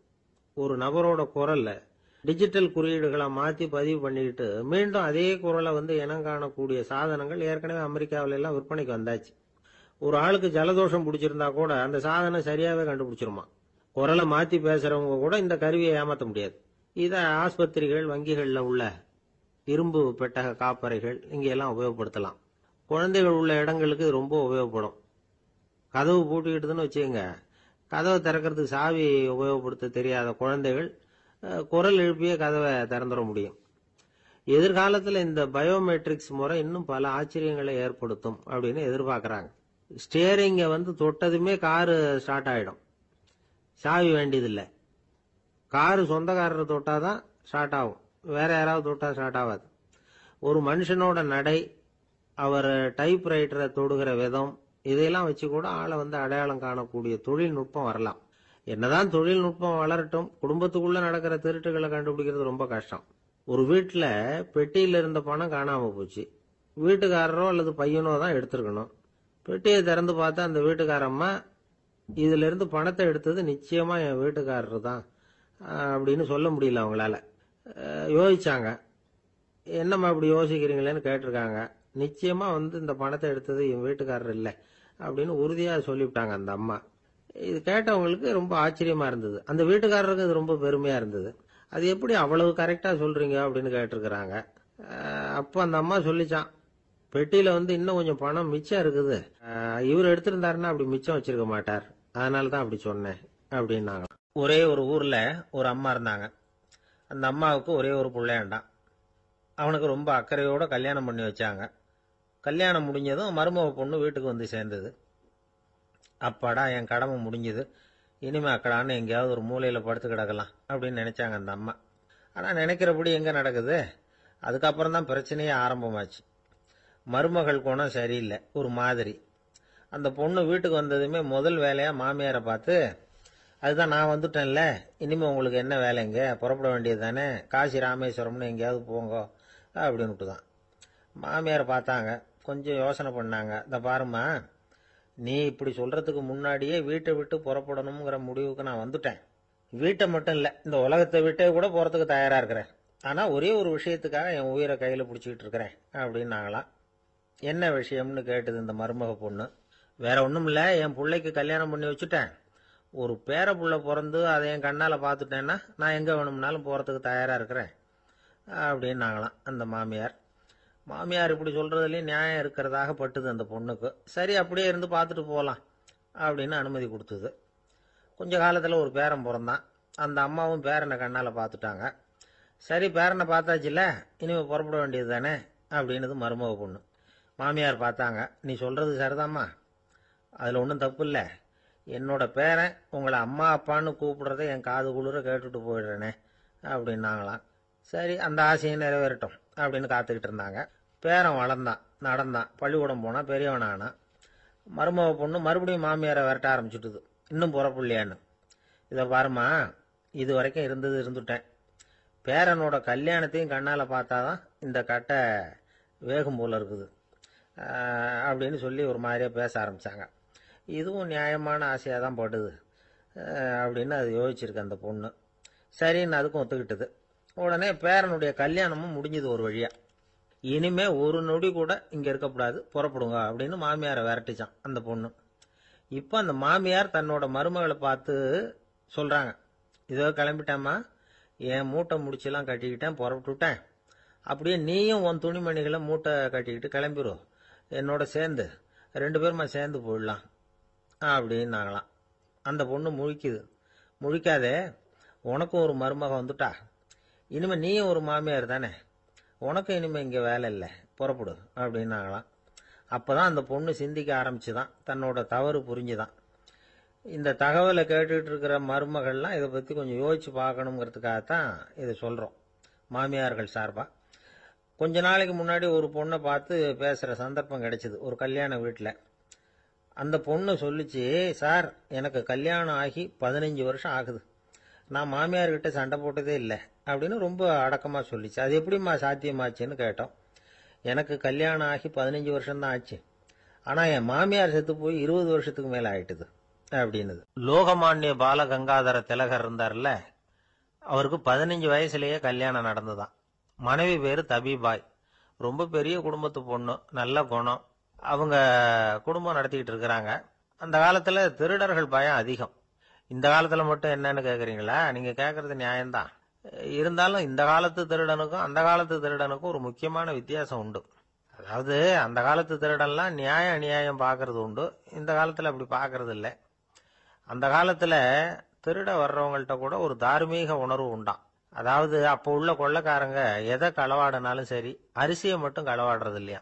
ஒரு நபரோட குரல்ல டிஜிட்டல் குறியீடுகளை மாத்தி பதிவு பண்ணிக்கிட்டு மீண்டும் அதே குரலை இனம் காணக்கூடிய சாதனங்கள் ஏற்கனவே அமெரிக்காவில எல்லாம் விற்பனைக்கு வந்தாச்சு. ஒரு ஆளுக்கு ஜலதோஷம் பிடிச்சிருந்தா கூட அந்த சாதனம் சரியாவே கண்டுபிடிச்சிருமா. குரலை மாத்தி பேசுறவங்க கூட இந்த கருவியை ஏமாத்த முடியாது. இத ஆஸ்பத்திரிகள், வங்கிகள்ல உள்ள இரும்பு பெட்டக காப்பறைகள் இங்கெல்லாம் உபயோகப்படுத்தலாம். குழந்தைகள் உள்ள இடங்களுக்கு இது ரொம்ப உபயோகப்படும். கதவு பூட்டிக்கிட்டுதுன்னு வச்சுக்கோங்க, கதவை திறக்கிறதுக்கு சாவி உபயோகப்படுத்த தெரியாத குழந்தைகள் குரல் எழுப்பிய கதவை திறந்துட முடியும். எதிர்காலத்தில் இந்த பயோமெட்ரிக்ஸ் முறை இன்னும் பல ஆச்சரியங்களை ஏற்படுத்தும் அப்படின்னு எதிர்பார்க்கறாங்க. ஸ்டியரிங்க தொட்டதுமே காரு ஸ்டார்ட் ஆயிடும், சாவி வேண்டியதில்லை. காரு சொந்தக்காரர் தொட்டாதான் ஸ்டார்ட் ஆகும், வேற யாராவது தொட்டா ஸ்டார்ட் ஆகாது. ஒரு மனுஷனோட நடை, அவர் டைப் ரைட்டரை தொடுகிற விதம், இதையெல்லாம் வச்சு கூட ஆளை அடையாளம் காணக்கூடிய தொழில்நுட்பம் வரலாம். என்னதான் தொழில்நுட்பம் வளரட்டும், குடும்பத்துக்குள்ள நடக்கிற திருட்டுகளை கண்டுபிடிக்கிறது ரொம்ப கஷ்டம். ஒரு வீட்டுல பெட்டியில இருந்த பணம் காணாம போச்சு, வீட்டுக்காரரோ அல்லது பையனோ தான் எடுத்திருக்கணும். பெட்டியை திறந்து பார்த்தா அந்த வீட்டுக்காரம்மா இதுல இருந்து பணத்தை எடுத்தது நிச்சயமா என் வீட்டுக்காரர் தான் அப்படின்னு சொல்ல முடியல அவங்களால. யோசிச்சாங்க. என்னம்மா இப்படி யோசிக்கிறீங்களேன்னு கேட்டிருக்காங்க. நிச்சயமா இந்த பணத்தை எடுத்தது என் வீட்டுக்காரர் இல்லை அப்படின்னு உறுதியா சொல்லிவிட்டாங்க அந்த அம்மா. இது கேட்டவங்களுக்கு ரொம்ப ஆச்சரியமா இருந்தது. அந்த வீட்டுக்காரருக்கு அது ரொம்ப பெருமையா இருந்தது. அது எப்படி அவ்வளவு கரெக்டா சொல்றீங்க அப்படின்னு கேட்டிருக்கிறாங்க. அப்ப அந்த அம்மா சொல்லிச்சான், பெட்டியில இன்னும் கொஞ்சம் பணம் மிச்சம் இருக்குது, இவர் எடுத்திருந்தாருன்னா அப்படி மிச்சம் வச்சிருக்க மாட்டார், அதனாலதான் அப்படி சொன்னேன் அப்படின்னாங்க. ஒரே ஒரு ஊர்ல ஒரு அம்மா இருந்தாங்க. அந்த அம்மாவுக்கு ஒரே ஒரு பிள்ளையாண்டான். அவனுக்கு ரொம்ப அக்கறையோட கல்யாணம் பண்ணி வச்சாங்க. கல்யாணம் முடிஞ்சதும் மருமக பொண்ணு வீட்டுக்கு சேர்ந்தது. அப்பாடா, என் கடமை முடிஞ்சது, இனிமே அக்கடான்னு எங்கேயாவது ஒரு மூலையில படுத்து கிடக்கலாம் அப்படின்னு நினைச்சாங்க அந்த அம்மா. ஆனா நினைக்கிறபடி எங்க நடக்குது? அதுக்கப்புறம் தான் பிரச்சனையே ஆரம்பமாச்சு. மருமகள் குணம் சரியில்லை, ஒரு மாதிரி. அந்த பொண்ணு வீட்டுக்கு வந்ததுமே முதல் வேலையா மாமியாரை பார்த்து, அதுதான் நான் வந்துட்டேன்ல, இனிமே உங்களுக்கு என்ன வேலைங்க, புறப்பட வேண்டியது தானே, காசி ராமேஸ்வரம்னு எங்கேயாவது போங்க அப்படின்னுட்டு தான். மாமியாரை பார்த்தாங்க, கொஞ்சம் யோசனை பண்ணாங்க. இந்த பாருமா, நீ இப்படி சொல்றதுக்கு முன்னாடியே வீட்டை விட்டு புறப்படணுங்கிற முடிவுக்கு நான் வந்துட்டேன். வீட்டை மட்டும் இல்ல, இந்த உலகத்தை விட்டே கூட போறதுக்கு தயாரா இருக்கிறேன். ஆனா ஒரே ஒரு விஷயத்துக்காக என் உயிரை கையில பிடிச்சிக்கிட்டு இருக்கிறேன் அப்படின்னாங்களாம். என்ன விஷயம்னு கேட்டது இந்த மருமக பொண்ணு. வேற ஒண்ணும் இல்ல, என் பிள்ளைக்கு கல்யாணம் பண்ணி வச்சுட்டேன். ஒரு பேர புள்ள பிறந்து அதை என் கண்ணால பாத்துட்டேன்னா நான் எங்க வேணும்னாலும் போறதுக்கு தயாரா இருக்கிறேன் அப்படின்னாங்களாம் அந்த மாமியார். மாமியார் இப்படி சொல்றதுலயும் நியாயம் இருக்கிறதாக பட்டுது அந்த பொண்ணுக்கு. சரி, அப்படியே இருந்து பார்த்துட்டு போகலாம் அப்படின்னு அனுமதி கொடுத்தது. கொஞ்ச காலத்துல ஒரு பேரன் பிறந்தான். அந்த அம்மாவும் பேரனை கண்ணால பார்த்துட்டாங்க. சரி, பேரனை பார்த்தாச்சுல்ல, இனிமே புறப்பட வேண்டியது தானே அப்படின்னது மருமக பொண்ணு. மாமியார் பார்த்தாங்க. நீ சொல்றது சரிதாம்மா, அதுல ஒன்றும் தப்பு இல்லை. என்னோட பேரன் உங்களை அம்மா அப்பான்னு கூப்பிடுறத என் காது குளிர கேட்டுட்டு போயிடுறேனே அப்படின்னாங்களாம். சரி, அந்த ஆசையும் நிறைவேறட்டும் அப்படின்னு காத்துக்கிட்டு இருந்தாங்க. பேரன் வளர்ந்தான், நடந்தான், பள்ளிக்கூடம் போனா, பெரியவனானா. மருமக பொண்ணு மறுபடியும் மாமியாரை விரட்ட ஆரம்பிச்சுட்டுது. இன்னும் புறப்புள்ளையான்னு. இதை பாருமா, இது வரைக்கும் இருந்துட்டேன். பேரனோட கல்யாணத்தையும் கண்ணால பார்த்தாதான் இந்த கட்டை வேகும் போல இருக்குது அப்படின்னு சொல்லி ஒரு மாதிரியா பேச ஆரம்பிச்சாங்க. இதுவும் நியாயமான ஆசையாக தான் படுது அப்படின்னு அது யோசிச்சிருக்கு அந்த பொண்ணு. சரின்னு அதுக்கும் ஒத்துக்கிட்டது. உடனே பேரனுடைய கல்யாணமும் முடிஞ்சது ஒரு வழியா. இனிமே ஒரு நொடி கூட இங்க இருக்கக்கூடாது, புறப்படுங்க அப்படின்னு மாமியாரை விரட்டிச்சான் அந்த பொண்ணு. இப்ப அந்த மாமியார் தன்னோட மருமகளை பார்த்து சொல்றாங்க, இதோ கிளம்பிட்டேம்மா, என் மூட்டை முடிச்செல்லாம் கட்டிக்கிட்டேன், புறப்பட்டுட்டேன். அப்படியே நீயும் உன் துணிமணிகளை மூட்டை கட்டிக்கிட்டு கிளம்பிடும், என்னோட சேர்ந்து 2 பேருமா சேர்ந்து போயிடலாம் அப்படின்னாங்களாம். அந்த பொண்ணு முழிக்குது. முழிக்காதே, உனக்கும் ஒரு மருமக வந்துட்டா, இனிமே நீயும் ஒரு மாமியார் தானே, உனக்கும் இனிமே இங்க வேலை இல்லை, புறப்படு அப்படின்னாங்களாம். அப்பதான் அந்த பொண்ணு சிந்திக்க ஆரம்பிச்சுதான், தன்னோட தவறு புரிஞ்சுதான். இந்த தகவலை கேட்டுட்டு இருக்கிற மருமகள்லாம் இதை பத்தி கொஞ்சம் யோசிச்சு பார்க்கணுங்கிறதுக்காகத்தான் இதை சொல்றோம் மாமியார்கள் சார்பா. கொஞ்ச நாளைக்கு முன்னாடி ஒரு பொண்ணை பார்த்து பேசுற சந்தர்ப்பம் கிடைச்சது ஒரு கல்யாண வீட்டில். அந்த பொண்ணு சொல்லிச்சு, சார், எனக்கு கல்யாணம் ஆகி 15 வருஷம் ஆகுது, நான் மாமியார்கிட்ட சண்டை போட்டதே இல்லை அப்படின்னு ரொம்ப அடக்கமா சொல்லிச்சு. அது எப்படிம்மா சாத்தியமாச்சுன்னு கேட்டோம். எனக்கு கல்யாணம் ஆகி 15 வருஷம் தான் ஆச்சு, ஆனா என் மாமியார் செத்து போய் 20 வருஷத்துக்கு மேல ஆயிட்டுது அப்படின்னுது. லோகமானிய பாலகங்காதர திலகர் இருந்தார்ல, அவருக்கு 15 வயசுலயே கல்யாணம் நடந்துதான். மனைவி பேரு தபிபாய். ரொம்ப பெரிய குடும்பத்து பொண்ணு, நல்ல குணம். அவங்க குடும்பம் நடத்திக்கிட்டு இருக்கிறாங்க. அந்த காலத்துல திருடர்கள் பயம் அதிகம். இந்த காலத்துல மட்டும் என்னன்னு கேக்குறீங்களா? நீங்க கேக்குறது நியாயம்தான். இருந்தாலும் இந்த காலத்து திருடனுக்கும் அந்த காலத்து திருடனுக்கும் ஒரு முக்கியமான வித்தியாசம் உண்டு. அதாவது அந்த காலத்து திருடன்லாம் நியாயம் அநியாயம் பாக்குறது உண்டு, இந்த காலத்துல அப்படி பாக்குறது இல்லை. அந்த காலத்துல திருட வர்றவங்கள்ட்ட கூட ஒரு தார்மீக உணர்வு உண்டாம். அதாவது அப்போ உள்ள கொள்ளைக்காரங்க எதை களவாடினாலும் சரி, அரிசியை மட்டும் களவாடுறது இல்லையா,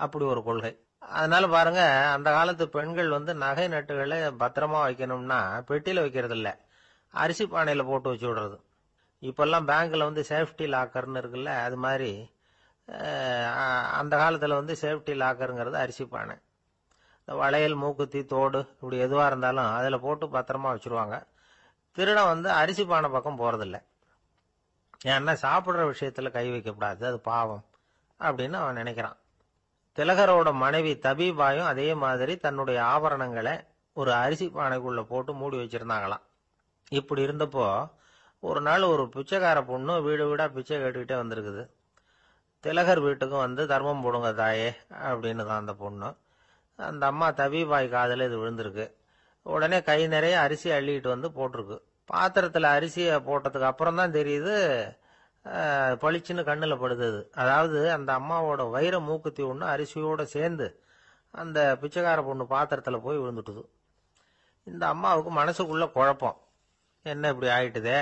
அப்படி ஒரு கொள்கை. அதனால பாருங்க, அந்த காலத்து பெண்கள் நகை நட்டுகளை பத்திரமா வைக்கணும்னா பெட்டியில வைக்கிறது இல்ல, அரிசி பானையில போட்டு வச்சு விடுறது. இப்பெல்லாம் பேங்க்ல சேஃப்டி லாக்கர்னு இருக்குல்ல, அது மாதிரி அந்த காலத்துல சேஃப்டி லாக்கருங்கிறது அரிசி பானை. வளையல், மூக்குத்தி, தோடு இப்படி எதுவா இருந்தாலும் அதுல போட்டு பத்திரமா வச்சிருவாங்க. திருடன் அரிசி பானை பக்கம் போறதில்ல. ஏன்னா சாப்பிடுற விஷயத்துல கை வைக்கக்கூடாது, அது பாவம் அப்படின்னு அவன் நினைக்கிறான். திலகரோட மனைவி தபீபாயும் அதே மாதிரி தன்னுடைய ஆபரணங்களை ஒரு அரிசி பானைக்குள்ள போட்டு மூடி வச்சிருந்தாங்களாம். இப்படி இருந்தப்போ ஒரு நாள் ஒரு பிச்சைக்கார பொண்ணு வீடு வீடா பிச்சை கேட்டுக்கிட்டே வந்திருக்குது. திலகர் வீட்டுக்கும் தர்மம் போடுங்க தாயே அப்படின்னு தான் அந்த பொண்ணு. அந்த அம்மா தபீபாய் காதுல இது விழுந்திருக்கு. உடனே கை நிறைய அரிசி அள்ளிட்டு போட்டிருக்கு. பாத்திரத்துல அரிசியை போட்டதுக்கு அப்புறம் தான் தெரியுது, பளிச்சுன்னு கண்ணுல படுது. அதாவது அந்த அம்மாவோட வைர மூக்குத்தி ஒண்ணு அரிசியோட சேர்ந்து அந்த பிச்சைக்கார பொண்ணு பாத்திரத்துல போய் விழுந்துட்டுது. இந்த அம்மாவுக்கு மனசுக்குள்ள குழப்பம், என்ன இப்படி ஆயிட்டுதே,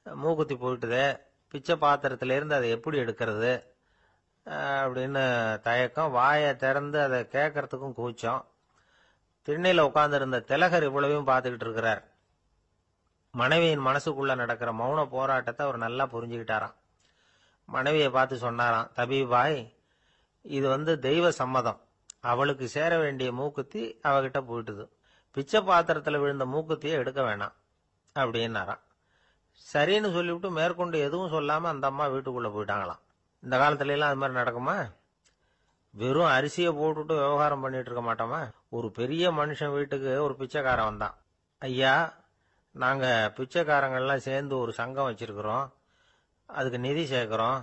மூக்குத்தி போயிட்டுதே, பிச்சை பாத்திரத்துல இருந்து அதை எப்படி எடுக்கிறது அப்படின்னு தயக்கம். வாயை திறந்து அதை கேட்கறதுக்கும் கூச்சம். திண்ணையில உட்கார்ந்து இருந்த திலகர் இவ்வளவையும் பார்த்துக்கிட்டு இருக்கிறார். மனைவியின் மனசுக்குள்ள நடக்கிற மௌன போராட்டத்தை அவர் நல்லா புரிஞ்சுக்கிட்டாராம். மனைவியை பார்த்து சொன்னாராம், தபீபாய், இது தெய்வ சம்மதம், அவளுக்கு சேர வேண்டிய மூக்குத்தி அவகிட்ட போயிட்டுது, பிச்சை பாத்திரத்துல விழுந்த மூக்குத்தியை எடுக்க வேணாம் அப்படின்னாராம். சரின்னு சொல்லிவிட்டு மேற்கொண்டு எதுவும் சொல்லாம அந்த அம்மா வீட்டுக்குள்ள போயிட்டாங்களாம். இந்த காலத்துல எல்லாம் அது மாதிரி நடக்குமா? வெறும் அரிசியை போட்டுட்டு விவகாரம் பண்ணிட்டு இருக்க மாட்டோமா? ஒரு பெரிய மனுஷன் வீட்டுக்கு ஒரு பிச்சைக்காரன் வந்தான். ஐயா, நாங்க பிச்சைக்காரங்கள்லாம் சேர்ந்து ஒரு சங்கம் வச்சிருக்கிறோம், அதுக்கு நிதி சேர்க்குறோம்,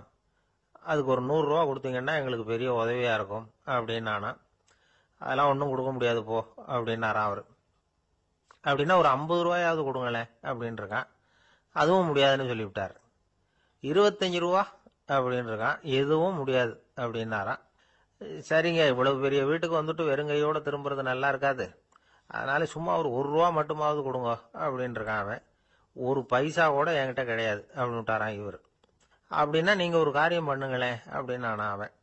அதுக்கு ஒரு 100 ரூபா கொடுத்தீங்கன்னா எங்களுக்கு பெரிய உதவியா இருக்கும் அப்படின்னானா. அதெல்லாம் ஒன்றும் கொடுக்க முடியாது போ அப்படின்னாராம் அவர். அப்படின்னா ஒரு 50 ரூபாயாவது கொடுங்களேன் அப்படின்னு இருக்கான். அதுவும் முடியாதுன்னு சொல்லிவிட்டார். 25 ரூபா அப்படின்னு இருக்கான். எதுவும் முடியாது அப்படின்னாராம். சரிங்க, இவ்வளவு பெரிய வீட்டுக்கு வந்துட்டு வெறுங்கையோட திரும்புறது நல்லா இருக்காது, அதனால சும்மா ஒரு 1 ரூபா மட்டுமாவது கொடுங்க அப்படின்னு இருக்கான் அவன். ஒரு பைசா கூட என்கிட்ட கிடையாது அப்படின்னு விட்டாரான் இவர். அப்படின்னா நீங்க ஒரு காரியம் பண்ணுங்களேன் அப்படின்னானா அவன்.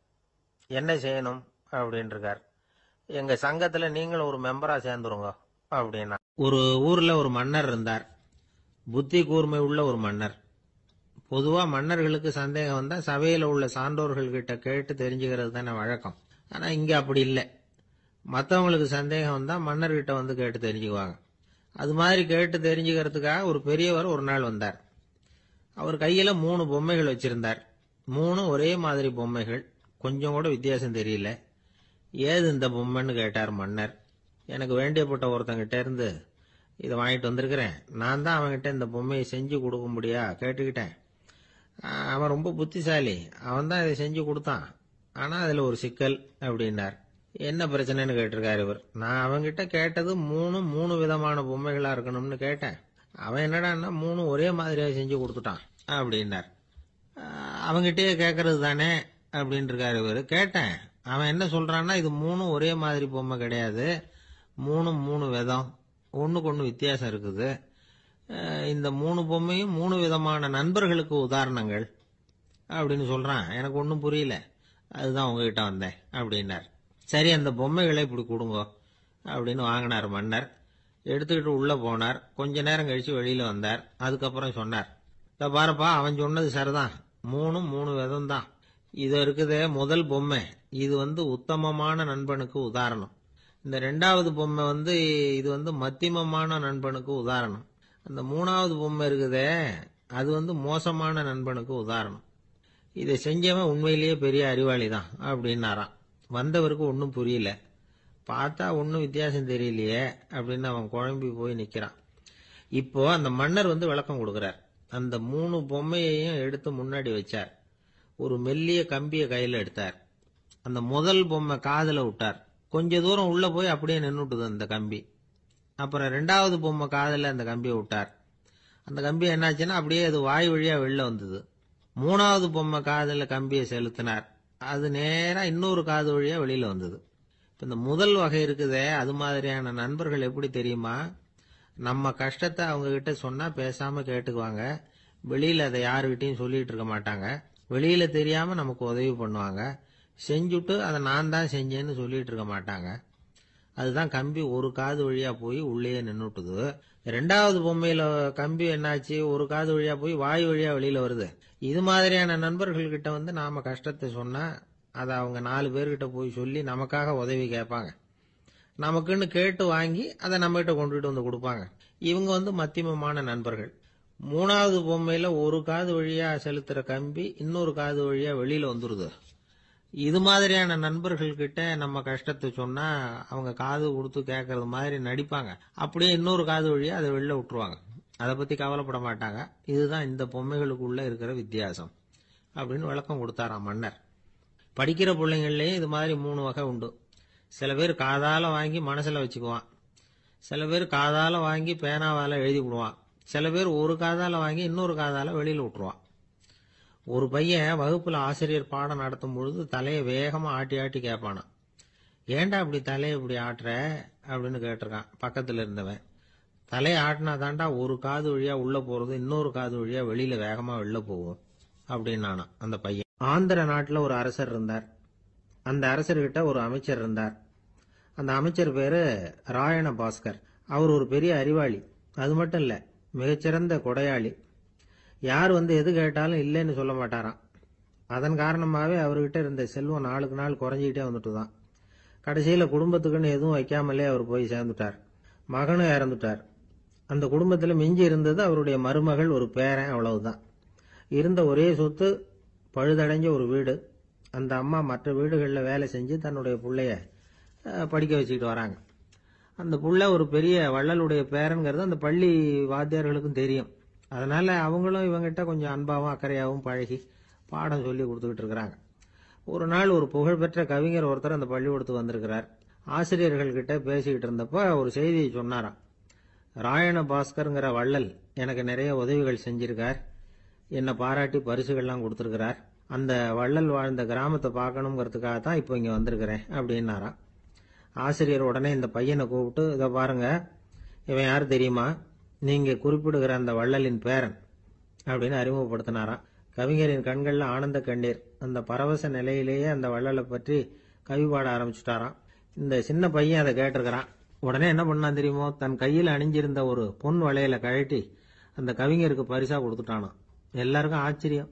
என்ன செய்யணும் அப்படின்னு இருக்கார். எங்க சங்கத்துல நீங்களும் ஒரு மெம்பரா சேர்ந்துருங்க அப்படின்னா. ஒரு ஊர்ல ஒரு மன்னர் இருந்தார். புத்தி கூர்மை உள்ள ஒரு மன்னர். பொதுவா மன்னர்களுக்கு சந்தேகம் வந்தா சபையில உள்ள சான்றோர்கள் கிட்ட கேட்டு தெரிஞ்சுக்கிறது தானே வழக்கம். ஆனா இங்க அப்படி இல்லை. மற்றவங்களுக்கு சந்தேகம் வந்தா மன்னர்கிட்ட வந்து கேட்டு தெரிஞ்சுக்குவாங்க. அது மாதிரி கேட்டு தெரிஞ்சுக்கிறதுக்காக ஒரு பெரியவர் ஒரு நாள் வந்தார். அவர் கையில 3 பொம்மைகள் வச்சிருந்தார். 3 ஒரே மாதிரி பொம்மைகள், கொஞ்சம் கூட வித்தியாசம் தெரியல. ஏது இந்த பொம்மைன்னு கேட்டார் மன்னர். எனக்கு வேண்டியப்பட்ட ஒருத்தங்கிட்ட இருந்து இதை வாங்கிட்டு வந்திருக்கிறேன். நான் தான் அவன்கிட்ட இந்த பொம்மையை செஞ்சு கொடுக்க முடியா கேட்டுக்கிட்டேன். அவன் ரொம்ப புத்திசாலி, அவன் தான் இதை செஞ்சு கொடுத்தான். ஆனா அதுல ஒரு சிக்கல் அப்படின்னார். என்ன பிரச்சனைன்னு கேட்டிருக்காரு இவர். நான் அவன்கிட்ட கேட்டது 3 விதமான பொம்மைகளா இருக்கணும்னு கேட்டேன். அவன் என்னடான்னா 3 ஒரே மாதிரியா செஞ்சு கொடுத்துட்டான் அப்படின்னார். அவங்கிட்டயே கேட்கறது தானே அப்படின்னு இருக்காரு இவர். கேட்டேன், அவன் என்ன சொல்றான்னா இது 3 ஒரே மாதிரி பொம்மை கிடையாது, 3 விதம், ஒண்ணுக்கு ஒண்ணு வித்தியாசம் இருக்குது. இந்த 3 பொம்மையும் 3 விதமான நண்பர்களுக்கு உதாரணங்கள் அப்படின்னு சொல்றான். எனக்கு ஒன்றும் புரியல, அதுதான் உங்ககிட்ட வந்தேன் அப்படின்னார். சரி, அந்த பொம்மைகளை இப்படி கொடுங்க அப்படின்னு வாங்கினார் மன்னர். எடுத்துக்கிட்டு உள்ள போனார். கொஞ்ச நேரம் கழிச்சு வெளியில வந்தார். அதுக்கப்புறம் சொன்னார், இத பாருப்பா, அவன் சொன்னது சரிதான், 3 விதம் தான். இது இருக்குதே முதல் பொம்மை, இது உத்தமமான நண்பனுக்கு உதாரணம். இந்த 2வது பொம்மை இது மத்தியமமான நண்பனுக்கு உதாரணம். அந்த 3வது பொம்மை இருக்குதே அது மோசமான நண்பனுக்கு உதாரணம். இதை செஞ்சவன் உண்மையிலேயே பெரிய அறிவாளி தான் அப்படின்னாராம். வந்தவருக்கு ஒன்றும் புரியல. பார்த்தா ஒன்றும் வித்தியாசம் தெரியலையே அப்படின்னு அவன் குழம்பி போய் நிக்கிறான். இப்போ அந்த மன்னர் விளக்கம் கொடுக்கிறார். அந்த 3 பொம்மையையும் எடுத்து முன்னாடி வச்சார். ஒரு மெல்லிய கம்பியை கையில எடுத்தார். அந்த முதல் பொம்மை காதுல விட்டார். கொஞ்ச தூரம் உள்ள போய் அப்படியே நின்னுட்டுது அந்த கம்பி. அப்புறம் 2வது பொம்மை காதுல அந்த கம்பியை விட்டார். அந்த கம்பி என்னாச்சுன்னா அப்படியே அது வாய் வழியா வெளில வந்தது. 3வது பொம்மை காதுல கம்பியை செலுத்தினார். அது நேரா இன்னொரு காது வழியா வெளியில வந்தது. இந்த முதல் வகை இருக்குதே, அது மாதிரியான நண்பர்கள் எப்படி தெரியுமா? நம்ம கஷ்டத்தை அவங்க கிட்ட சொன்னா பேசாம கேட்டுக்குவாங்க. வெளியில அதை யாருகிட்டையும் சொல்லிட்டு இருக்க மாட்டாங்க. வெளியில தெரியாம நமக்கு உதவி பண்ணுவாங்க. செஞ்சுட்டு அதை நான் தான் செஞ்சேன்னு சொல்லிட்டு இருக்க மாட்டாங்க. அதுதான் கம்பி ஒரு காது வழியா போய் உள்ளே நின்னுட்டுது. 2வது பொம்மையில கம்பி என்னாச்சு, ஒரு காது வழியா போய் வாய் வழியா வெளியில வருது. இது மாதிரியான நண்பர்கள் கிட்ட நாம கஷ்டத்தை சொன்னா அதை அவங்க 4 பேர்கிட்ட போய் சொல்லி நமக்காக உதவி கேட்பாங்க. நமக்குன்னு கேட்டு வாங்கி அதை நம்ம கிட்ட கொண்டுட்டு வந்து கொடுப்பாங்க. இவங்க மத்தியமமான நண்பர்கள். 3வது பொம்மையில ஒரு காது வழியா செலுத்துற கம்பி இன்னொரு காது வழியா வெளியில வந்துருது. இது மாதிரியான நண்பர்கள் கிட்ட நம்ம கஷ்டத்தை சொன்னா அவங்க காது கொடுத்து கேட்கறது மாதிரி நடிப்பாங்க. அப்படியே இன்னொரு காது வழியா அதை வெளில விட்டுருவாங்க. அதை பத்தி கவலைப்பட மாட்டாங்க. இதுதான் இந்த பொம்மைகளுக்குள்ள இருக்கிற வித்தியாசம் அப்படின்னு விளக்கம் கொடுத்தாராம் மன்னர். படிக்கிற பிள்ளைங்கள்லயும் இது மாதிரி 3 வகை உண்டு. சில பேர் காதால வாங்கி மனசுல வச்சுக்குவான். சில பேர் காதால வாங்கி பேனாவால எழுதி விடுவான். சில பேர் ஒரு காதால வாங்கி இன்னொரு காதால வெளியில விட்டுருவான். ஒரு பையன் வகுப்புல ஆசிரியர் பாடம் நடத்தும் பொழுது தலையை வேகமா ஆட்டி ஆட்டி கேட்பானா. ஏன்டா இப்படி தலையை இப்படி ஆட்டுற அப்படின்னு கேட்டிருக்கான் பக்கத்துல இருந்தவன். தலையை ஆட்டினா தாண்டா ஒரு காது வழியா உள்ள போறது இன்னொரு காது வழியா வெளியில வேகமா வெளில போகும் அப்படின்னானா அந்த பையன். ஆந்திர நாட்டுல ஒரு அரசர் இருந்தார். அந்த அரசர்கிட்ட ஒரு அமைச்சர் இருந்தார். அந்த அமைச்சர் பேரு ராயண பாஸ்கர். அவர் ஒரு பெரிய அறிவாளி. அது மட்டும் இல்ல, மிகச்சிறந்த கொடையாளி. யார் எது கேட்டாலும் இல்லைன்னு சொல்ல மாட்டாராம். அதன் காரணமாவே அவர்கிட்ட இருந்த செல்வம் நாளுக்கு நாள் குறைஞ்சிக்கிட்டே வந்துட்டுதான். கடைசியில குடும்பத்துக்குன்னு எதுவும் வைக்காமலே அவர் போய் சேர்ந்துட்டார். மகனும் இறந்துட்டார். அந்த குடும்பத்துல மிஞ்சி இருந்தது அவருடைய மருமகள், ஒரு பேரன், அவ்வளவுதான். இருந்த ஒரே சொத்து பழுதடைஞ்ச ஒரு வீடு. அந்த அம்மா மற்ற வீடுகளில் வேலை செஞ்சு தன்னுடைய பிள்ளைய படிக்க வச்சுக்கிட்டு வராங்க. அந்த புள்ள ஒரு பெரிய வள்ளலுடைய பேரன்கிறது அந்த பள்ளி வாத்தியார்களுக்கும் தெரியும். அதனால அவங்களும் இவங்கிட்ட கொஞ்சம் அன்பாவும் அக்கறையாவும் பழகி பாடம் சொல்லி கொடுத்துக்கிட்டு இருக்கிறாங்க. ஒரு நாள் ஒரு புகழ்பெற்ற கவிஞர் ஒருத்தர் அந்த பள்ளிக்கூடத்துக்கு வந்திருக்கிறார். ஆசிரியர்கள் கிட்ட பேசிக்கிட்டு இருந்தப்ப ஒரு செய்தியை சொன்னாராம். ராயண பாஸ்கர்ங்கிற வள்ளல் எனக்கு நிறைய உதவிகள் செஞ்சிருக்கார், என்னை பாராட்டி பரிசுகள்லாம் கொடுத்துருக்கிறார். அந்த வள்ளல் வாழ்ந்த கிராமத்தை பார்க்கணுங்கிறதுக்காக தான் இப்போ இங்கே வந்திருக்கிறேன் அப்படின்னாராம். ஆசிரியர் உடனே இந்த பையனை கூப்பிட்டு, இதை பாருங்க, இவன் யாரு தெரியுமா, நீங்க குறிப்பிடுகிற அந்த வள்ளலின் பேரன் அப்படின்னு அறிமுகப்படுத்தினாராம். கவிஞரின் கண்கள்ல ஆனந்த கண்ணீர். அந்த பரவச நிலையிலேயே அந்த வள்ளலை பற்றி கவி பாட ஆரம்பிச்சுட்டாராம். இந்த சின்ன பையன் அதை கேட்டிருக்கிறான். உடனே என்ன பண்ணான் தெரியுமோ, தன் கையில் அணிஞ்சிருந்த ஒரு பொன் வளையலை கழட்டி அந்த கவிஞருக்கு பரிசா கொடுத்துட்டானாம். எல்லாருக்கும் ஆச்சரியம்.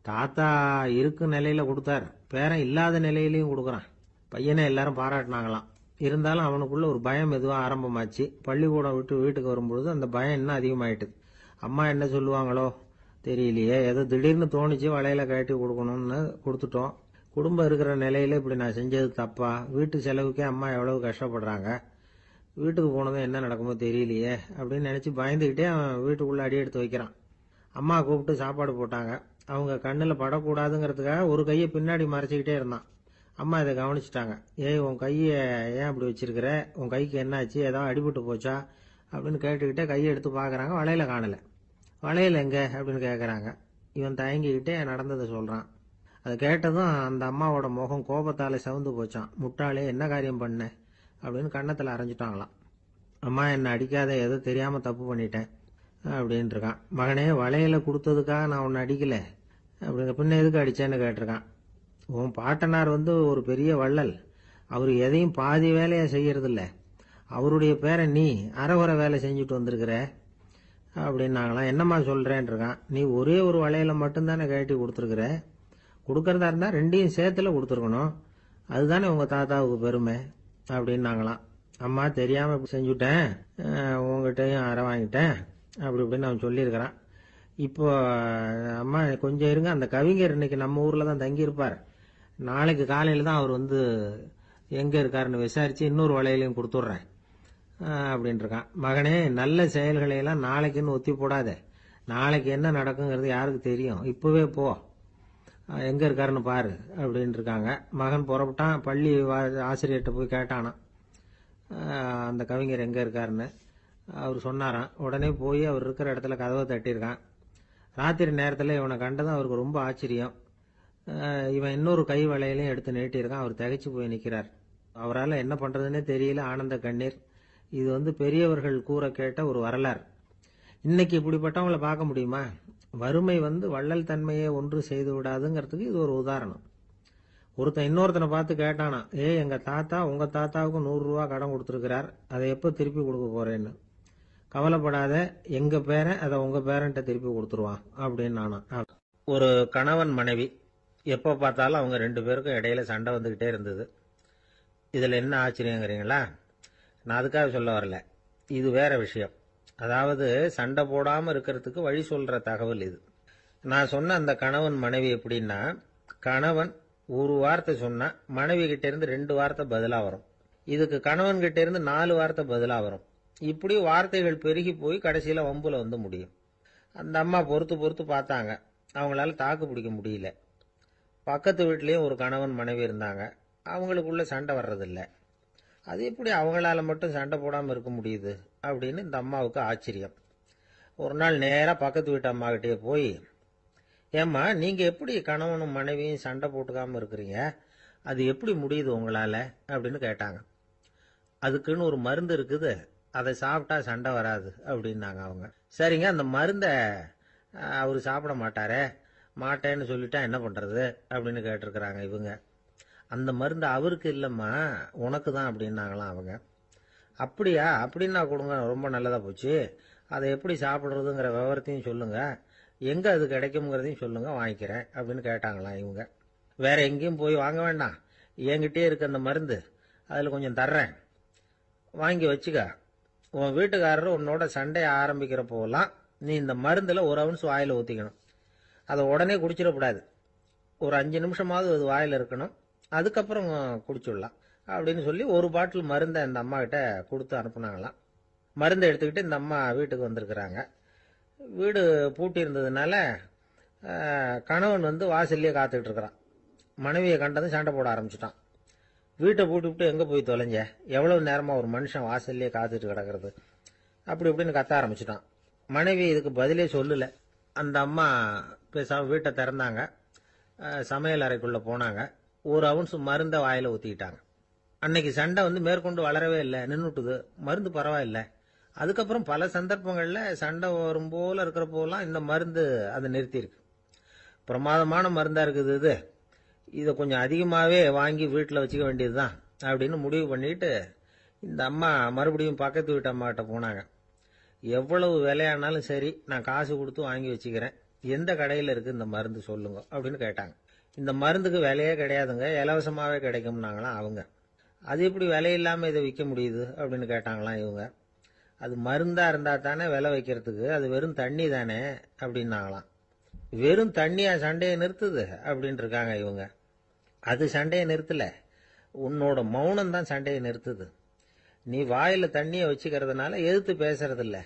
தாத்தா இருக்கும் நிலையில கொடுத்தார், பேரன் இல்லாத நிலையிலையும் கொடுக்கறான். பையனை எல்லாரும் பாராட்டினாங்களாம். இருந்தாலும் அவனுக்குள்ள ஒரு பயம் எதுவோ ஆரம்பமாச்சு. பள்ளிக்கூடம் விட்டு வீட்டுக்கு வரும்பொழுது அந்த பயம் இன்னும் அதிகமாயிட்டுது. அம்மா என்ன சொல்லுவாங்களோ தெரியலையே, ஏதோ திடீர்னு தோணிச்சு வளையல கழட்டி கொடுக்கணும்னு கொடுத்துட்டோம். குடும்பம் இருக்கிற நிலையில இப்படி நான் செஞ்சது தப்பா, வீட்டு செலவுக்கே அம்மா எவ்வளவு கஷ்டப்படுறாங்க, வீட்டுக்கு போனதும் என்ன நடக்குமோ தெரியலையே அப்படின்னு நினைச்சு பயந்துகிட்டே அவன் வீட்டுக்குள்ள அடி எடுத்து வைக்கிறான். அம்மா கூப்பிட்டு சாப்பாடு போட்டாங்க. அவங்க கண்ணுல படக்கூடாதுங்கிறதுக்காக ஒரு கையை பின்னாடி மறைச்சிக்கிட்டே இருந்தான். அம்மா இதை கவனிச்சுட்டாங்க. ஏய், உன் கையை ஏன் அப்படி வச்சிருக்கிற, உன் கைக்கு என்னாச்சு, ஏதாவது அடிபட்டு போச்சா அப்படின்னு கேட்டுக்கிட்டே கையை எடுத்து பாக்குறாங்க. வளையல காணல. வளையல் எங்க அப்படின்னு கேட்கறாங்க. இவன் தயங்கிக்கிட்டே நடந்ததை சொல்றான். அதை கேட்டதும் அந்த அம்மாவோட முகம் கோபத்தால சவுந்து போச்சான். முட்டாளே, என்ன காரியம் பண்ண அப்படின்னு கன்னத்துல அரைஞ்சிட்டாங்களாம். அம்மா, என்ன அடிக்காத, ஏதோ தெரியாம தப்பு பண்ணிட்டேன் அப்படின்னு இருக்கான். மகனே, வளையல கொடுத்ததுக்காக நான் உன்னை அடிக்கல, அப்படிங்க பின்ன எதுக்கு அடிச்சேன்னு கேட்டிருக்கான். உன் பாட்டனார் ஒரு பெரிய வள்ளல், அவரு எதையும் பாதி வேலையா செய்யறது இல்ல, அவருடைய பேரை நீ அரைகுறை வேலை செஞ்சுட்டு வந்திருக்கிற அப்படின்னாங்களாம். என்னம்மா சொல்றேன் இருக்கான். நீ ஒரே ஒரு வளையல மட்டும்தானே கழட்டி கொடுத்துருக்குற, கொடுக்கறதா இருந்தா ரெண்டையும் சேர்த்துல கொடுத்துருக்கணும், அதுதானே உங்க தாத்தாவுக்கு பெருமை அப்படின்னாங்களாம். அம்மா, தெரியாம செஞ்சுட்டேன், உங்ககிட்டயும் அரை வாங்கிட்டேன் அப்படி இப்படின்னு அவன் சொல்லியிருக்கிறான். இப்போ அம்மா கொஞ்சம் இருங்க, அந்த கவிஞர் இன்னைக்கு நம்ம ஊர்ல தான் தங்கி இருப்பார், நாளைக்கு காலையில தான் அவர் எங்க இருக்காருன்னு விசாரிச்சு இன்னொரு வளையலையும் கொடுத்துட்றேன் அப்படின்னு இருக்கான். மகனே, நல்ல செயல்களை எல்லாம் நாளைக்குன்னு ஒத்தி போடாத, நாளைக்கு என்ன நடக்குங்கிறது யாருக்கு தெரியும், இப்பவே போ, எங்க இருக்காருன்னு பாரு அப்படின்னு இருக்காங்க. மகன் புறப்பட்டான். பள்ளி ஆசிரியர்கிட்ட போய் கேட்டானான் அந்த கவிஞர் எங்க இருக்காருன்னு. அவர் சொன்னாராம். உடனே போய் அவர் இருக்கிற இடத்துல கதவை தட்டியிருக்கான். ராத்திரி நேரத்தில் இவனை கண்டதும் அவருக்கு ரொம்ப ஆச்சரியம். இவன் இன்னொரு கை வளையலையும் எடுத்து நீட்டியிருக்கான். அவர் திகைச்சு போய் நிற்கிறார். அவரால் என்ன பண்றதுன்னே தெரியல. ஆனந்த கண்ணீர். இது பெரியவர்கள் கூற கேட்ட ஒரு வரலாறு. இன்னைக்கு இப்படிப்பட்டவங்களை பார்க்க முடியுமா? வறுமை வள்ளல் தன்மையை ஒன்று செய்து விடாதுங்கிறதுக்கு இது ஒரு உதாரணம். ஒருத்தன் இன்னொருத்தனை பார்த்து கேட்டானா, எங்க தாத்தா உங்க தாத்தாவுக்கு 100 ரூபா கடன் கொடுத்திருக்கிறார், அதை எப்ப திருப்பி கொடுக்க போறேன்னு. கவலைப்படாத, எங்க பேரன் அதை உங்க பேரன்ட்ட திருப்பி கொடுத்துருவான் அப்படின்னு நானா. ஒரு கணவன் மனைவி எப்ப பார்த்தாலும் அவங்க 2 பேருக்கும் இடையில சண்டை வந்துகிட்டே இருந்தது. இதுல என்ன ஆச்சரியங்கிறீங்களா? நான் அதுக்காக சொல்ல வரல, இது வேற விஷயம். அதாவது சண்டை போடாம இருக்கிறதுக்கு வழி சொல்ற தகவல் இது. நான் சொன்ன அந்த கணவன் மனைவி எப்படின்னா, கணவன் ஒரு வார்த்தை சொன்னா மனைவி கிட்ட இருந்து 2 வார்த்தை பதிலா வரும். இதுக்கு கணவன் கிட்ட இருந்து 4 வார்த்தை பதிலா வரும். இப்படி வார்த்தைகள் பெருகி போய் கடைசியில வம்புல முடியும். அந்த அம்மா பொறுத்து பொறுத்து பார்த்தாங்க. அவங்களால தாக்கு பிடிக்க முடியல. பக்கத்து வீட்லயும் ஒரு கணவன் மனைவி இருந்தாங்க. அவங்களுக்குள்ள சண்டை வர்றதில்லை. அது எப்படி அவங்களால மட்டும் சண்டை போடாம இருக்க முடியுது அப்படின்னு இந்த அம்மாவுக்கு ஆச்சரியம். ஒரு நாள் நேரா பக்கத்து வீட்டு அம்மா கிட்டே போய், ஏம்மா, நீங்க எப்படி கணவனும் மனைவியும் சண்டை போட்டுக்காம இருக்கிறீங்க, அது எப்படி முடியுது உங்களால அப்படின்னு கேட்டாங்க. அதுக்குன்னு ஒரு மருந்து இருக்குது, அதை சாப்பிட்டா சண்டை வராது அப்படின்னாங்க அவங்க. சரிங்க, அந்த மருந்தை அவரு சாப்பிட மாட்டாரே, மாட்டேன்னு சொல்லிட்டா என்ன பண்றது அப்படின்னு கேட்டிருக்கிறாங்க இவங்க. அந்த மருந்து அவருக்கு இல்லம்மா, உனக்கு தான் அப்படின்னாங்களாம் அவங்க. அப்படியா, அப்படின்னா கொடுங்க, ரொம்ப நல்லதா போச்சு, அதை எப்படி சாப்பிடுறதுங்கிற விவரத்தையும் சொல்லுங்க, எங்க அது கிடைக்கும்ங்கிறதையும் சொல்லுங்க, வாங்கிக்கிறேன் அப்படின்னு கேட்டாங்களாம் இவங்க. வேற எங்கேயும் போய் வாங்க வேண்டாம், என்கிட்டே இருக்க அந்த மருந்து, அதுல கொஞ்சம் தர்றேன், வாங்கி வச்சுக்க. உன் வீட்டுக்காரர் உன்னோட சண்டையை ஆரம்பிக்கிறப்போலாம் நீ இந்த மருந்துல 1 ounce வாயில ஊத்திக்கணும். அதை உடனே குடிச்சிடக்கூடாது, ஒரு 5 நிமிஷமாவது அது வாயில இருக்கணும், அதுக்கப்புறம் குடிச்சுடலாம் அப்படின்னு சொல்லி ஒரு பாட்டில் மருந்தை இந்த அம்மா கிட்ட கொடுத்து அனுப்புனாங்களாம். மருந்தை எடுத்துக்கிட்டு இந்த அம்மா வீட்டுக்கு வந்திருக்கிறாங்க. வீடு பூட்டி இருந்ததுனால கணவன் வந்து வாசல்லையே காத்துக்கிட்டு இருக்கிறான். மனைவியை கண்டதும் சண்டை போட ஆரம்பிச்சிட்டான். வீட்டை பூட்டிவிட்டு எங்கே போய் தொலைஞ்ச, எவ்வளவு நேரமாக ஒரு மனுஷன் வாசல்லையே காத்துட்டு கிடக்கிறது, அப்படி இப்படின்னு கத்த ஆரம்பிச்சிட்டான். மனைவி இதுக்கு பதிலே சொல்லலை. அந்த அம்மா பேசாம வீட்டை திறந்தாங்க. சமையல் அறைக்குள்ளே போனாங்க. ஒரு அவுன்ஸ் மருந்தை வாயில் ஊற்றிக்கிட்டாங்க. அன்னைக்கு சண்டை வந்து மேற்கொண்டு வளரவே இல்லை, நின்றுட்டுது. மருந்து பரவாயில்லை. அதுக்கப்புறம் பல சந்தர்ப்பங்களில் சண்டை வரும் போல இருக்கிற போலாம் இந்த மருந்து அதை நிறுத்தியிருக்கு. பிரமாதமான மருந்தாக இருக்குது இது, இதை கொஞ்சம் அதிகமாகவே வாங்கி வீட்டில் வச்சுக்க வேண்டியது தான் அப்படின்னு முடிவு பண்ணிட்டு இந்த அம்மா மறுபடியும் பக்கத்து வீட்டு அம்மாகிட்ட போனாங்க. எவ்வளவு விலையானாலும் சரி, நான் காசு கொடுத்து வாங்கி வச்சுக்கிறேன், எந்த கடையில் இருக்குது இந்த மருந்து சொல்லுங்க அப்படின்னு கேட்டாங்க. இந்த மருந்துக்கு விலையே கிடையாதுங்க, இலவசமாகவே கிடைக்கும்னாங்களாம் அவங்க. அது எப்படி விலை இல்லாமல் இதை விற்க முடியுது அப்படின்னு கேட்டாங்களாம் இவங்க. அது மருந்தாக இருந்தால் தானே விலை வைக்கிறதுக்கு, அது வெறும் தண்ணி தானே அப்படின்னாங்களாம். வெறும் தண்ணியா சண்டையை நிறுத்துது அப்படின்னு இருக்காங்க இவங்க. அது சண்டையை நிறுத்தல, உன்னோட மௌனம் தான் சண்டையை நிறுத்துது. நீ வாயில தண்ணியை வச்சுக்கிறதுனால எதிர்த்து பேசுறதில்ல,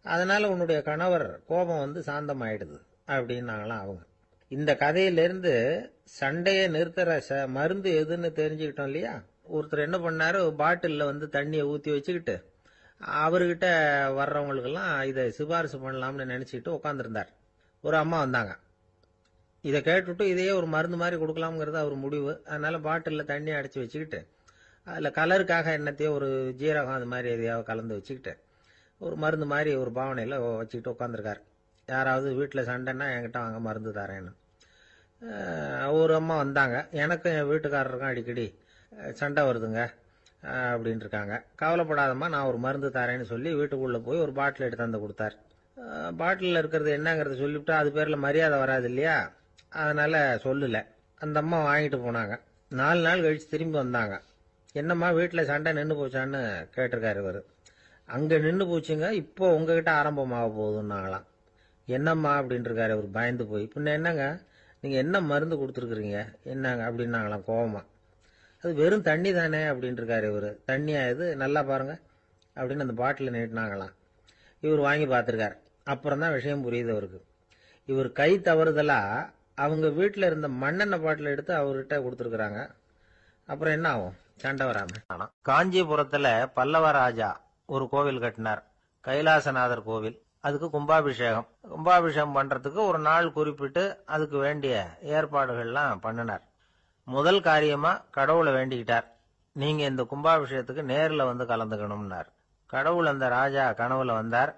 அதனால உன்னுடைய கணவர் கோபம் வந்து சாந்தமாயிடுது அப்படின்னாங்களாம் அவங்க. இந்த கதையிலிருந்து சண்டையை நிறுத்துற மருந்து எதுன்னு தெரிஞ்சுக்கிட்டோம் இல்லையா. ஒருத்தர் என்ன பண்ணாரு, பாட்டிலில் வந்து தண்ணியை ஊற்றி வச்சுக்கிட்டு அவர்கிட்ட வர்றவங்களுக்கெல்லாம் இதை சிபாரிசு பண்ணலாம்னு நினைச்சிட்டு உட்காந்துருந்தார். ஒரு அம்மா வந்தாங்க. இதை கேட்டுவிட்டு இதையே ஒரு மருந்து மாதிரி கொடுக்கலாம்ங்கிறது அவர் முடிவு. அதனால பாட்டிலில் தண்ணி அடைச்சி வச்சுக்கிட்டு அதில் கலருக்காக என்னத்தையோ ஒரு ஜீரகம் அது மாதிரி எதையாவது கலந்து வச்சுக்கிட்டு ஒரு மருந்து மாதிரி ஒரு பாவனையில் வச்சுக்கிட்டு உட்காந்துருக்கார். யாராவது வீட்டில் சண்டைன்னா என்கிட்ட வாங்க மருந்து தரேன்னு. ஒரு அம்மா வந்தாங்க. எனக்கும் என் வீட்டுக்காரருக்கும் அடிக்கடி சண்டை வருதுங்க அப்படின்ட்டு இருக்காங்க. கவலைப்படாதம்மா, நான் ஒரு மருந்து தரேன்னு சொல்லி வீட்டுக்குள்ளே போய் ஒரு பாட்டில் எடுத்து வந்து கொடுத்தார். பாட்டிலில் இருக்கிறது என்னங்கிறத சொல்லிவிட்டு அது பேரில் மரியாதை வராது இல்லையா, அதனால சொல்லலை. அந்த அம்மா வாங்கிட்டு போனாங்க. 4 நாள் கழிச்சு திரும்பி வந்தாங்க. என்னம்மா வீட்டில் சண்டை நின்று போச்சான்னு கேட்டிருக்காரு இவர். அங்கே நின்று போச்சுங்க, இப்போ உங்ககிட்ட ஆரம்பமாக போகுதுன்னாங்களாம். என்னம்மா அப்படின்ட்டு இருக்காரு இவர் பயந்து போய். பின்ன என்னங்க, நீங்கள் என்ன மருந்து கொடுத்துருக்குறீங்க என்னங்க அப்படின்னாங்களாம் கோவமா. அது வெறும் தண்ணி தானே அப்படின்ட்டு இருக்காரு இவர். தண்ணியா இது, நல்லா பாருங்க அப்படின்னு அந்த பாட்டில் நீட்டினாங்களாம். இவர் வாங்கி பார்த்துருக்காரு. அப்புறம் தான் விஷயம் புரியுது அவருக்கு. இவர் கை தவறுதலா அவங்க வீட்டில் இருந்த மண்ணெண்ணெய் பாட்டில் எடுத்து அவர்கிட்ட கொடுத்துருக்குறாங்க. அப்புறம் என்ன ஆகும், சண்டை வராம. காஞ்சிபுரத்துல பல்லவ ராஜா ஒரு கோவில் கட்டினார், கைலாசநாதர் கோவில். அதுக்கு கும்பாபிஷேகம் பண்றதுக்கு ஒரு நாள் குறிப்பிட்டு அதுக்கு வேண்டிய ஏற்பாடுகள்லாம் பண்ணினார். முதல் காரியமா கடவுளை வேண்டிக்கிட்டார், நீங்க இந்த கும்பாபிஷேகத்துக்கு நேரில் வந்து கலந்துக்கணும்னார். கடவுள் அந்த ராஜா கனவுல வந்தார்.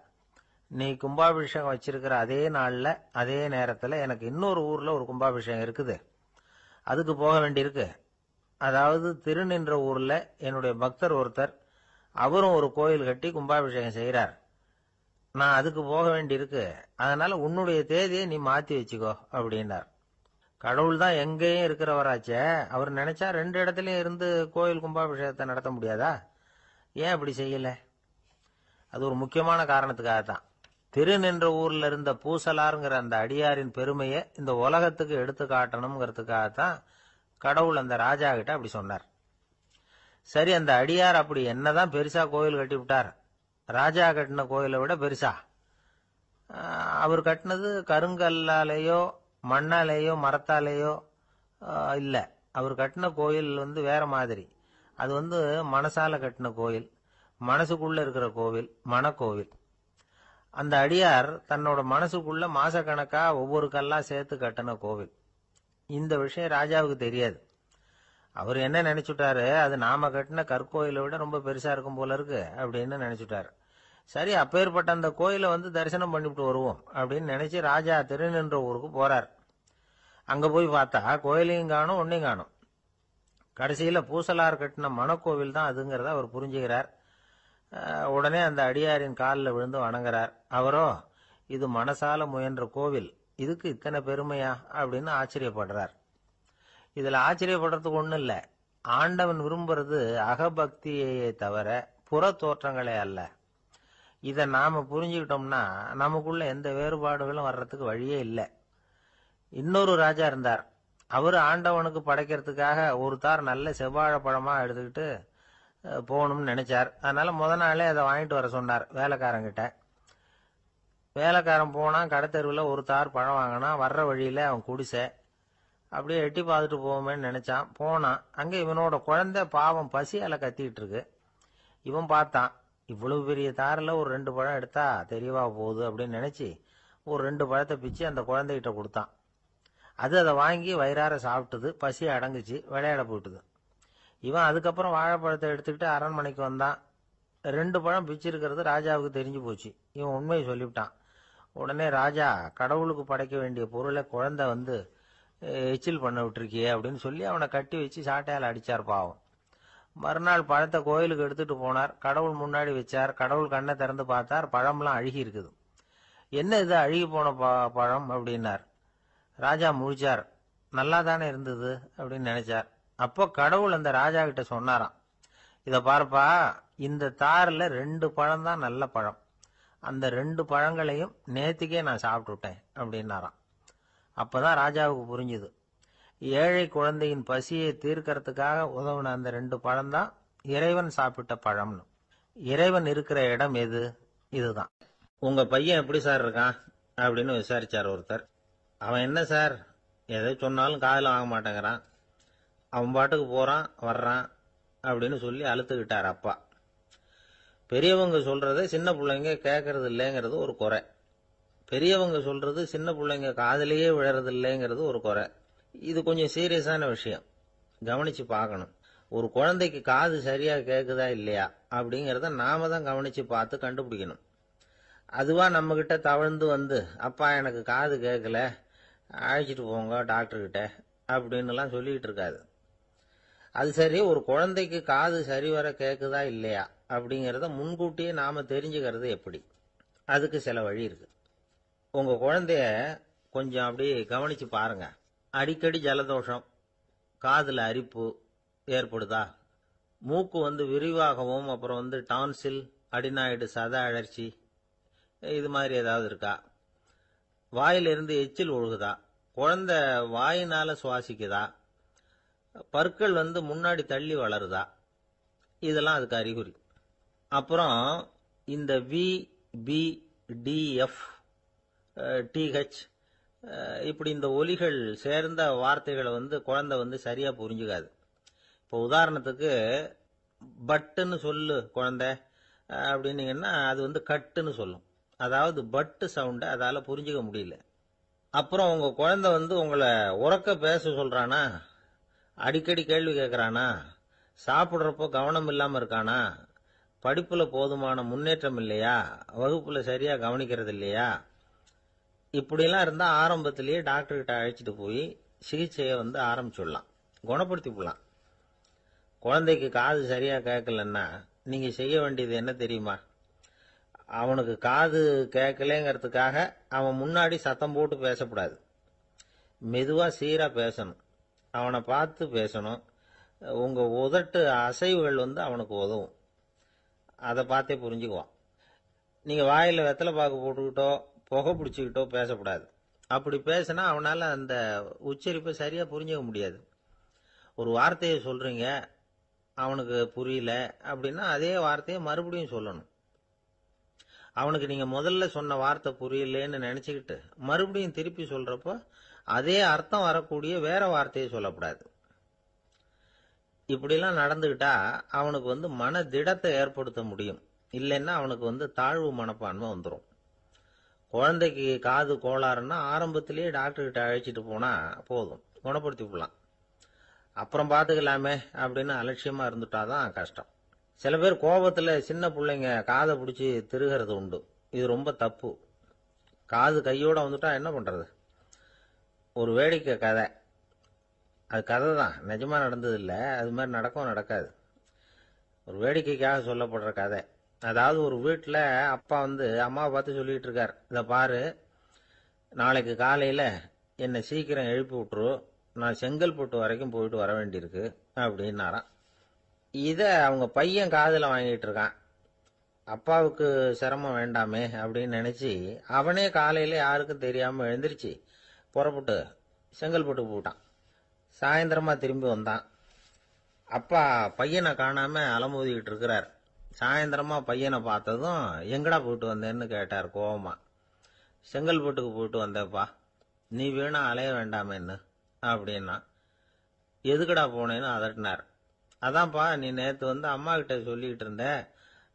நீ கும்பாபிஷேகம் வச்சிருக்கிற அதே நாள்ல அதே நேரத்துல எனக்கு இன்னொரு ஊர்ல ஒரு கும்பாபிஷேகம் இருக்குது, அதுக்கு போக வேண்டியிருக்கு. அதாவது திருநின்ற ஊர்ல என்னுடைய பக்தர் ஒருத்தர், அவரும் ஒரு கோயில் கட்டி கும்பாபிஷேகம் செய்யறார், நான் அதுக்கு போக வேண்டியிருக்கு, அதனால உன்னுடைய தேதியை நீ மாத்தி வச்சுக்கோ அப்படின்னார். கடவுள் தான் எங்கேயும் இருக்கிறவராச்சே, அவர் நினைச்சா 2 இடத்துலயும் இருந்து கோயில் கும்பாபிஷேகத்தை நடத்த முடியாதா? ஏன் அப்படி செய்யல? அது ஒரு முக்கியமான காரணத்துக்காகத்தான். திருநின்ற ஊர்ல இருந்த பூசலாருங்கிற அந்த அடியாரின் பெருமையை இந்த உலகத்துக்கு எடுத்து காட்டணுங்கிறதுக்காகத்தான் கடவுள் அந்த ராஜா கிட்ட அப்படி சொன்னார். சரி, அந்த அடியார் அப்படி என்னதான் பெருசா கோயில் கட்டி விட்டார்? ராஜா கட்டின கோயிலை விட பெருசா? அவர் கட்டினது கருங்கல்லாலேயோ மண்ணாலேயோ மரத்தாலேயோ இல்ல. அவர் கட்டின கோயில் வந்து வேற மாதிரி. அது வந்து மனசால கட்டின கோயில், மனசுக்குள்ள இருக்கிற கோவில், மனக்கோவில். அந்த அடியார் தன்னோட மனசுக்குள்ள மாசக்கணக்கா ஒவ்வொரு கல்லா சேர்த்து கட்டின கோவில். இந்த விஷயம் ராஜாவுக்கு தெரியாது. அவர் என்ன நினைச்சுட்டாரு, அது நாம கட்டின கற்கோயிலை விட ரொம்ப பெருசா இருக்கும் போல இருக்கு அப்படின்னு நினைச்சுட்டாரு. சரி, அப்பேற்பட்ட அந்த கோயிலை வந்து தரிசனம் பண்ணிவிட்டு வருவோம் அப்படின்னு நினைச்சு ராஜா திருநின்ற ஊருக்கு போறார். அங்க போய் பார்த்தா கோயிலையும் காணும், ஒன்னையும் காணும். கடைசியில பூசலார் கட்டின மனக்கோவில் தான் அதுங்கிறத அவர் புரிஞ்சுக்கிறார். உடனே அந்த அடியாரின் காலில் விழுந்து வணங்குறார். அவரோ, இது மனசால முயன்ற கோவில், இதுக்கு இத்தனை பெருமையா அப்படின்னு ஆச்சரியப்படுறார். இதுல ஆச்சரியப்படுறதுக்கு ஒண்ணும் இல்ல. ஆண்டவன் விரும்புறது அகபக்தியையே தவிர புற தோற்றங்களே அல்ல. இதை நாம புரிஞ்சுக்கிட்டோம்னா நமக்குள்ள எந்த வேறுபாடுகளும் வர்றதுக்கு வழியே இல்லை. இன்னொரு ராஜா இருந்தார். அவரு ஆண்டவனுக்கு படைக்கிறதுக்காக ஒரு தார் நல்ல செவ்வாழைப்பழமா எடுத்துக்கிட்டு போகணும்னு நினைச்சார். அதனால முத நாளே அதை வாங்கிட்டு வர சொன்னார் வேலைக்காரங்கிட்ட. வேலைக்காரன் போனான், கடத்தெருவில் ஒரு தார் பழம் வாங்கினான். வர்ற வழியில அவன் குடிசை. அப்படியே எட்டி பார்த்துட்டு போவோமேன்னு நினைச்சான். போனான். அங்க இவனோட குழந்தை பாவம் பசியால கத்திட்டு இருக்கு. இவன் பார்த்தான், இவ்வளவு பெரிய தாரில் ஒரு 2 பழம் எடுத்தா தெரியவா போகுது அப்படின்னு நினைச்சு ஒரு 2 பழத்தை பிச்சு அந்த குழந்தைகிட்ட கொடுத்தான். அது அதை வாங்கி வயிறார சாப்பிட்டுது. பசி அடங்குச்சு. விளையாட போயிட்டுது. இவன் அதுக்கப்புறம் வாழைப்பழத்தை எடுத்துக்கிட்டு அரண்மனைக்கு வந்தான். 2 பழம் பிச்சிருக்கிறது ராஜாவுக்கு தெரிஞ்சு போச்சு. இவன் உண்மையை சொல்லிவிட்டான். உடனே ராஜா, கடவுளுக்கு படைக்க வேண்டிய பொருளை குழந்தை வந்து எச்சில் பண்ண விட்டுருக்கியே அப்படின்னு சொல்லி அவனை கட்டி வச்சு சாட்டையால் அடிச்சார் பாவம். மறுநாள் பழத்தை கோயிலுக்கு எடுத்துட்டு போனார். கடவுள் முன்னாடி வச்சார். கடவுள் கண்ணை திறந்து பார்த்தார். பழம்லாம் அழுகி இருக்குது. என்ன இது அழுகி போன பழம் அப்படின்னார். ராஜா முழிச்சார். நல்லா தானே இருந்தது அப்படின்னு நினைச்சார். அப்போ கடவுள் அந்த ராஜா கிட்ட சொன்னாராம், இத பாருப்பா, இந்த தாரில் 2 பழம் தான் நல்ல பழம். அந்த 2 பழங்களையும் நேத்துக்கே நான் சாப்பிட்டுட்டேன் அப்படின்னாராம். அப்பதான் ராஜாவுக்கு புரிஞ்சுது, ஏழை குழந்தையின் பசியை தீர்க்கறதுக்காக உதவுன அந்த 2 பழம் தான் இறைவன் சாப்பிட்ட பழம்னு. இறைவன் இருக்கிற இடம் எது? இதுதான். உங்க பையன் எப்படி சார் இருக்கான் அப்படின்னு விசாரிச்சார் ஒருத்தர். அவன் என்ன சார், எதை சொன்னாலும் காதில் வாங்க மாட்டேங்கிறான், அவன் பாட்டுக்கு போறான் வர்றான் அப்படின்னு சொல்லி அழுத்துக்கிட்டார் அப்பா. பெரியவங்க சொல்றத சின்ன பிள்ளைங்க கேட்கறது இல்லைங்கிறது ஒரு குறை. பெரியவங்க சொல்றது சின்ன பிள்ளைங்க காதலியே விழறது இல்லைங்கிறது ஒரு குறை. இது கொஞ்சம் சீரியஸான விஷயம், கவனிச்சு பார்க்கணும். ஒரு குழந்தைக்கு காது சரியா கேட்குதா இல்லையா அப்படிங்கிறத நாம தான் கவனிச்சு பார்த்து கண்டுபிடிக்கணும். அதுவா நம்ம கிட்ட தவழ்ந்து வந்து, அப்பா எனக்கு காது கேட்கல, அழைச்சிட்டு போங்க டாக்டர்கிட்ட அப்படின்னுலாம் சொல்லிட்டு இருக்காது. அது சரி, ஒரு குழந்தைக்கு காது சரிவர கேட்குதா இல்லையா அப்படிங்கிறத முன்கூட்டியே நாம தெரிஞ்சுக்கிறது எப்படி? அதுக்கு சில வழி இருக்கு. உங்க குழந்தைய கொஞ்சம் அப்படி கவனிச்சு பாருங்க. அடிக்கடி ஜலதோஷம், காதுல அரிப்பு ஏற்படுதா, மூக்கு வந்து விரிவாகவும், அப்புறம் வந்து டான்சில், அடினாய்டு, சத அழற்சி, இது மாதிரி ஏதாவது இருக்கா, வாயிலிருந்து எச்சில் ஒழுகுதா, குழந்தை வாயினால சுவாசிக்குதா, பற்கள் வந்து முன்னாடி தள்ளி வளருதா, இதெல்லாம் அதுக்கு அறிகுறி. அப்புறம் இந்த V, P, D, F, D H இப்படி இந்த ஒலிகள் சேர்ந்த வார்த்தைகளை வந்து குழந்தை வந்து சரியா புரிஞ்சுக்காது. இப்போ உதாரணத்துக்கு பட்டுன்னு சொல்லு குழந்தை அப்படின்னீங்கன்னா அது வந்து கட்டுன்னு சொல்லும். அதாவது பட்டு சவுண்டை அதால புரிஞ்சுக்க முடியல. அப்புறம் உங்க குழந்தை வந்து உங்களை உறக்க பேச சொல்றானா, அடிக்கடி கேள்வி கேட்கறானா, சாப்பிட்றப்போ கவனம் இல்லாம இருக்கானா, படிப்புல போதுமான முன்னேற்றம் இல்லையா, வகுப்புல சரியா கவனிக்கிறது இல்லையா, இப்படிலாம் இருந்தா ஆரம்பத்திலேயே டாக்டர் கிட்ட அழைச்சிட்டு போய் சிகிச்சையை வந்து ஆரம்பிச்சுடலாம், குணப்படுத்தி போடலாம். குழந்தைக்கு காது சரியா கேட்கலன்னா நீங்க செய்ய வேண்டியது என்ன தெரியுமா? அவனுக்கு காது கேட்கலங்கிறதுக்காக அவன் முன்னாடி சத்தம் போட்டு பேசக்கூடாது. மெதுவா சீரா பேசணும். அவனை பார்த்து பேசணும். உங்க உதட்டு அசைவுகள் வந்து அவனுக்கு உதவும். அதை பார்த்தே புரிஞ்சுக்குவான். நீங்க வாயில வெத்தலை பாக்கு போட்டுக்கிட்டோ புகை பிடிச்சிக்கிட்டோ பேசக்கூடாது. அப்படி பேசினா அவனால அந்த உச்சரிப்பை சரியா புரிஞ்சுக்க முடியாது. ஒரு வார்த்தையை சொல்றீங்க, அவனுக்கு புரியல அப்படின்னா அதே வார்த்தையை மறுபடியும் சொல்லணும். அவனுக்கு நீங்க முதல்ல சொன்ன வார்த்தை புரியலன்னு நினைச்சுக்கிட்டு மறுபடியும் திருப்பி சொல்றப்போ அதே அர்த்தம் வரக்கூடிய வேற வார்த்தையை சொல்லக்கூடாது. இப்படிலாம் நடந்துகிட்டா அவனுக்கு வந்து மன திடத்தை ஏற்படுத்த முடியும். இல்லைன்னா அவனுக்கு வந்து தாழ்வு மனப்பான்மை வந்துடும். குழந்தைக்கு காது கோளாறுன்னா ஆரம்பத்திலேயே டாக்டர் கிட்ட அழைச்சிட்டு போனா போதும், குணப்படுத்தி விடலாம். அப்புறம் பார்த்துக்கலாமே அப்படின்னு அலட்சியமா இருந்துட்டாதான் கஷ்டம். சில பேர் கோபத்துல சின்ன பிள்ளைங்க காதை பிடிச்சி திருகிறது உண்டு. இது ரொம்ப தப்பு. காது கையோட வந்துட்டா என்ன பண்றது? ஒரு வேடிக்கை கதை, அது கதை தான், நிஜமா நடந்தது இல்லை. அது மாதிரி நடக்கவும் நடக்காது. ஒரு வேடிக்கைக்காக சொல்லப்படுற கதை. அதாவது ஒரு வீட்டில் அப்பா வந்து அம்மாவை பார்த்து சொல்லிட்டு இருக்கார், இதை பாரு, நாளைக்கு காலையில என்னை சீக்கிரம் எழுப்பி விட்டுரு, நான் செங்கல்பட்டு வரைக்கும் போயிட்டு வர வேண்டியிருக்கு அப்படின்னாராம். இதை அவங்க பையன் காதில் வாங்கிட்டு இருக்கான். அப்பாவுக்கு சிரமம் வேண்டாமே அப்படின்னு நினைச்சு அவனே காலையில யாருக்கும் தெரியாம எழுந்திருச்சு புறப்பட்டு செங்கல்பட்டுக்கு போட்டான். சாயந்தரமா திரும்பி வந்தான். அப்பா பையனை காணாம அலமோதிக்கிட்டு இருக்கிறார். சாயந்தரமா பையனை பார்த்ததும் எங்கடா போயிட்டு வந்தேன்னு கேட்டார் கோவமா. செங்கல்பட்டுக்கு போயிட்டு வந்தேப்பா, நீ வீணா அலைய வேண்டாமேன்னு அப்படின்னா. எதுக்குடா போனேன்னு அதட்டினார். அதான்ப்பா, நீ நேற்று வந்து அம்மா கிட்ட சொல்லிக்கிட்டு இருந்த,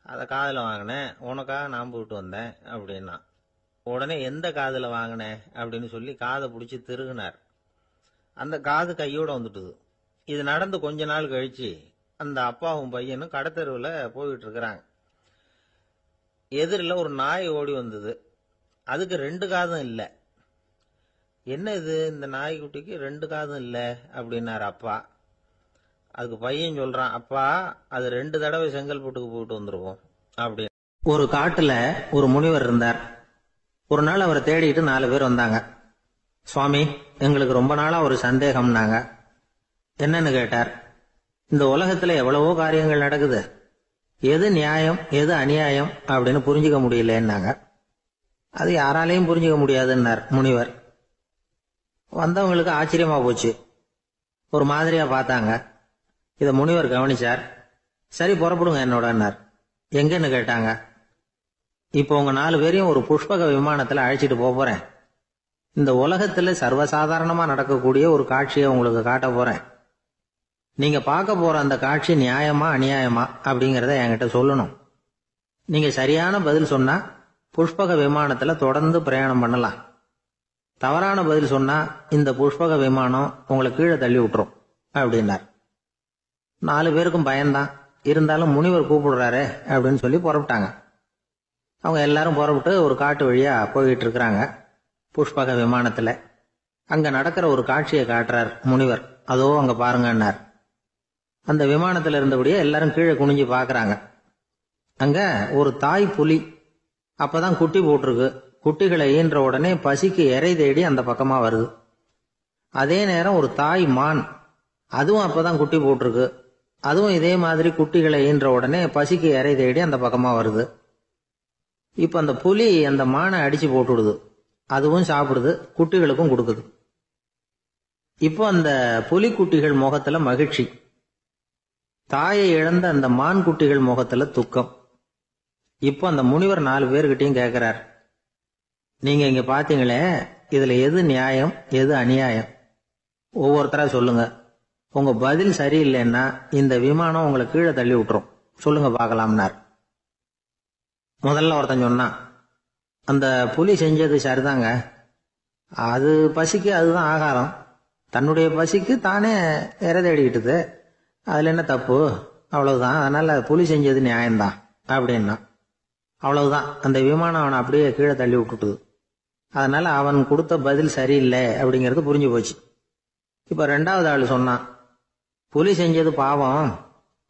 அதை காதில் வாங்கினேன், உனக்காக நான் போயிட்டு வந்தேன் அப்படின்னா. உடனே எந்த காதில் வாங்கினேன் அப்படின்னு சொல்லி காதை பிடிச்சி திருகுனார். அந்த காது கையோட வந்துட்டுது. இது நடந்து கொஞ்ச நாள் கழிச்சு அந்த அப்பாவும் பையனும் கடத்தெருவில் போயிட்டு இருக்கிறாங்க. எதிரில் ஒரு நாய் ஓடி வந்தது. அதுக்கு 2 காதும் இல்லை. என்ன இது, இந்த நாய்க்குட்டிக்கு 2 காதும் இல்லை அப்படின்னாரு அப்பா. அதுக்கு பையன் சொல்றான், அப்பா அது 2 தடவை செங்கல்பட்டுக்கு போயிட்டு வந்துருவோம் அப்படின்னு. ஒரு காட்டுல ஒரு முனிவர் இருந்தார். ஒரு நாள் அவரை தேடிட்டு 4 பேர் வந்தாங்க. சுவாமி, எங்களுக்கு ரொம்ப நாளா ஒரு சந்தேகம்னாங்க. என்னன்னு கேட்டார். இந்த உலகத்துல எவ்வளவோ காரியங்கள் நடக்குது, எது நியாயம் எது அநியாயம் அப்படின்னு புரிஞ்சுக்க முடியலன்னாங்க. அது யாராலையும் புரிஞ்சுக்க முடியாதுன்னார் முனிவர். வந்தவங்களுக்கு ஆச்சரியமா போச்சு. ஒரு மாதிரியா பார்த்தாங்க. இதை முனிவர் கவனிச்சார். சரி, புறப்படுங்க என்னோடன்னார். எங்கன்னு கேட்டாங்க. இப்போ உங்க 4 பேரையும் ஒரு புஷ்பக விமானத்துல அழைச்சிட்டு போறேன். இந்த உலகத்துல சர்வசாதாரணமா நடக்கக்கூடிய ஒரு காட்சியை உங்களுக்கு காட்ட போறேன். நீங்க பார்க்க போற அந்த காட்சி நியாயமா அநியாயமா அப்படிங்கறத என்கிட்ட சொல்லணும். நீங்க சரியான பதில் சொன்னா புஷ்பக விமானத்துல தொடர்ந்து பிரயாணம் பண்ணலாம். தவறான பதில் சொன்னா இந்த புஷ்பக விமானம் உங்களை கீழே தள்ளி விட்டுரும் அப்படின்னார். 4 பேருக்கும் பயம்தான். இருந்தாலும் முனிவர் கூப்பிடுறாரு அப்படின்னு சொல்லி புறப்பட்டாங்க. அவங்க எல்லாரும் புறப்பட்டு ஒரு காட்டு வழியா போயிட்டு இருக்கிறாங்க புஷ்பக விமானத்துல. அங்க நடக்கிற ஒரு காட்சியை காட்டுறார் முனிவர். அதோ அங்க பாருங்கன்னார். அந்த விமானத்துல இருந்தபடியே எல்லாரும் கீழே குனிஞ்சு பாக்குறாங்க. அங்க ஒரு தாய் புலி அப்பதான் குட்டி போட்டிருக்கு. குட்டிகளை ஈன்ற உடனே பசிக்கு இறை தேடி அந்த பக்கமா வருது. அதே நேரம் ஒரு தாய் மான், அதுவும் அப்பதான் குட்டி போட்டிருக்கு. அதுவும் இதே மாதிரி குட்டிகளை ஈன்ற உடனே பசிக்கு இறை தேடி அந்த பக்கமா வருது. இப்ப அந்த புலி அந்த மானை அடிச்சு போட்டுடுது. அதுவும் சாப்பிடுது, குட்டிகளுக்கும் கொடுக்குது. இப்போ அந்த புலிக்குட்டிகள் முகத்துல மகிழ்ச்சி, தாயை இழந்த அந்த மான் குட்டிகள் முகத்துல துக்கம். இப்போ அந்த முனிவர் 4 பேர்கிட்டையும் கேட்கிறார், நீங்க இங்க பாத்தீங்களே, இதுல எது நியாயம் எது அநியாயம்? ஒவ்வொருத்தரா சொல்லுங்க. உங்க பதில் சரியில்லைன்னா இந்த விமானம் உங்களை கீழே தள்ளி விட்டுரும். சொல்லுங்க பார்க்கலாம்னார். முதல்ல ஒருத்தன் சொன்னான், அந்த புலி செஞ்சது சரிதாங்க. அது பசிக்கு அதுதான் ஆகாரம். தன்னுடைய பசிக்கு தானே இறை தேடிக்கிட்டுது. அதுல என்ன தப்பு? அவ்வளவுதான். அதனால புலி செஞ்சது நியாயம்தான் அப்படின்னா. அவ்வளவுதான், அந்த விமானம் அவனை அப்படியே கீழே தள்ளி விட்டுட்டுது. அதனால அவன் கொடுத்த பதில் சரியில்லை அப்படிங்கிறது புரிஞ்சு போச்சு. இப்ப 2வது ஆள் சொன்னான், புலி செஞ்சது பாவம்.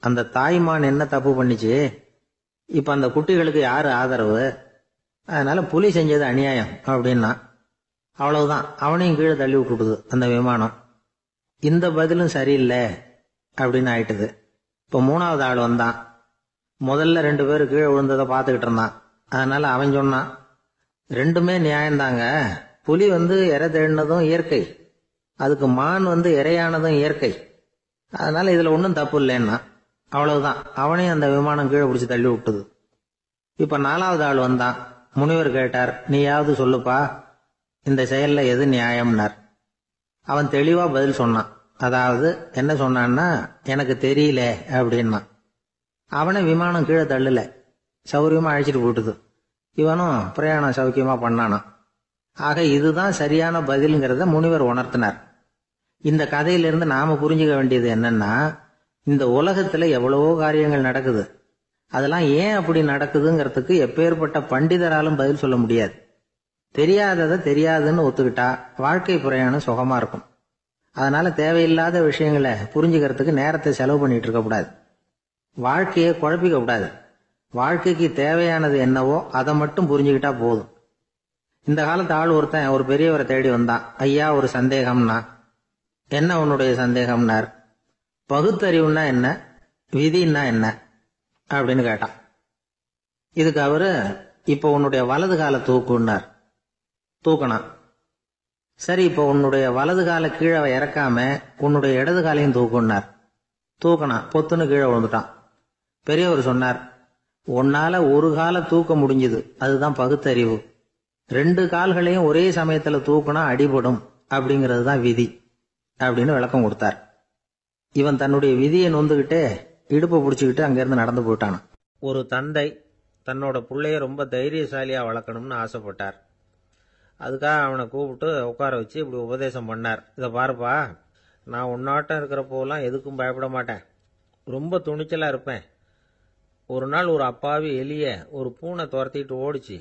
அந்த தாய்மான் என்ன தப்பு பண்ணிச்சு? இப்ப அந்த குட்டிகளுக்கு யாரு ஆதரவு? அதனால புலி செஞ்சது அநியாயம் அப்படின்னா. அவ்வளவுதான், அவனையும் கீழே தள்ளி விட்டுடுது அந்த விமானம். இந்த பதிலும் சரியில்லை அப்படின்னு ஆயிட்டுது. இப்ப 3வது ஆள் வந்தான். முதல்ல 2 பேர் கீழே விழுந்ததை பார்த்துக்கிட்டு இருந்தான். அதனால அவன் சொன்னான், 2மே நியாயம்தாங்க. புலி இறை தேடினதும் இயற்கை, அதுக்கு மான் இறையானதும் இயற்கை. அதனால இதுல ஒன்றும் தப்பு இல்லைன்னா. அவ்வளவுதான், அவனையும் அந்த விமானம் கீழே பிடிச்சி தள்ளி விட்டுது. இப்ப 4வது ஆள் வந்தான். முனிவர் கேட்டார், நீயாவது சொல்லுப்பா, இந்த செயல்ல எது நியாயம்னார். அவன் தெளிவா பதில் சொன்னான். அதாவது என்ன சொன்னான்னா, எனக்கு தெரியல அப்படின்னா. அவனை விமானம் கீழே தள்ளல, சௌரியமா அழைச்சிட்டு போட்டுது. இவனும் பிரயாணம் சௌக்கியமா பண்ணானான். ஆக இதுதான் சரியான பதில்ங்கிறத முனிவர் உணர்த்தினார். இந்த கதையிலிருந்து நாம புரிஞ்சுக்க வேண்டியது என்னன்னா, இந்த உலகத்துல எவ்வளவோ காரியங்கள் நடக்குது. அதெல்லாம் ஏன் அப்படி நடக்குதுங்கிறதுக்கு எப்பேற்பட்ட பண்டிதராலும் பதில் சொல்ல முடியாது. தெரியாததை தெரியாதுன்னு ஒத்துக்கிட்டா வாழ்க்கை பிரயாணம் சுகமா இருக்கும். அதனால தேவையில்லாத விஷயங்களை புரிஞ்சுக்கிறதுக்கு நேரத்தை செலவு பண்ணிட்டு இருக்க கூடாது. வாழ்க்கையை குழப்பிக்க கூடாது. வாழ்க்கைக்கு தேவையானது என்னவோ அதை மட்டும் புரிஞ்சுக்கிட்டா போதும். இந்த காலத்து ஆள் ஒருத்தன் ஒரு பெரியவரை தேடி வந்தான். ஐயா, ஒரு சந்தேகம்னா. என்ன உன்னுடைய சந்தேகம்னார். பகுத்தறிவுன்னா என்ன, விதின்னா என்ன அப்படின்னு கேட்டான். இதுக்கு அவரு, இப்ப உன்னுடைய வலது கால தூக்குன்னார். தூக்கணும். சரி, இப்ப உன்னுடைய வலது கால கீழே இறக்காம உன்னுடைய இடது காலையும் தூக்குன்னார். தூக்கணும். பொத்துன்னு கீழே விழுந்துட்டான். பெரியவர் சொன்னார், உன்னால ஒரு கால தூக்க முடிஞ்சுது, அதுதான் பகுத்தறிவு. 2 கால்களையும் ஒரே சமயத்துல தூக்குனா அடிபடும் அப்படிங்கிறது தான் விதி அப்படின்னு விளக்கம் கொடுத்தார். இவன் தன்னுடைய விதியை நொந்துகிட்டே இடுப்பை பிடிச்சிக்கிட்டு அங்கிருந்து நடந்து போயிட்டான். ஒரு தந்தை தன்னோட பிள்ளைய ரொம்ப தைரியசாலியா வளர்க்கணும்னு ஆசைப்பட்டார். அதுக்காக அவனை கூப்பிட்டு உட்கார வச்சு இப்படி உபதேசம் பண்ணார். இதை பாருப்பா, நான் உன்னாட்டம் இருக்கிறப்போலாம் எதுக்கும் பயப்பட மாட்டேன், ரொம்ப துணிச்சலா இருப்பேன். ஒரு நாள் ஒரு அப்பாவி எலிய ஒரு பூனை துரத்திட்டு ஓடிச்சு.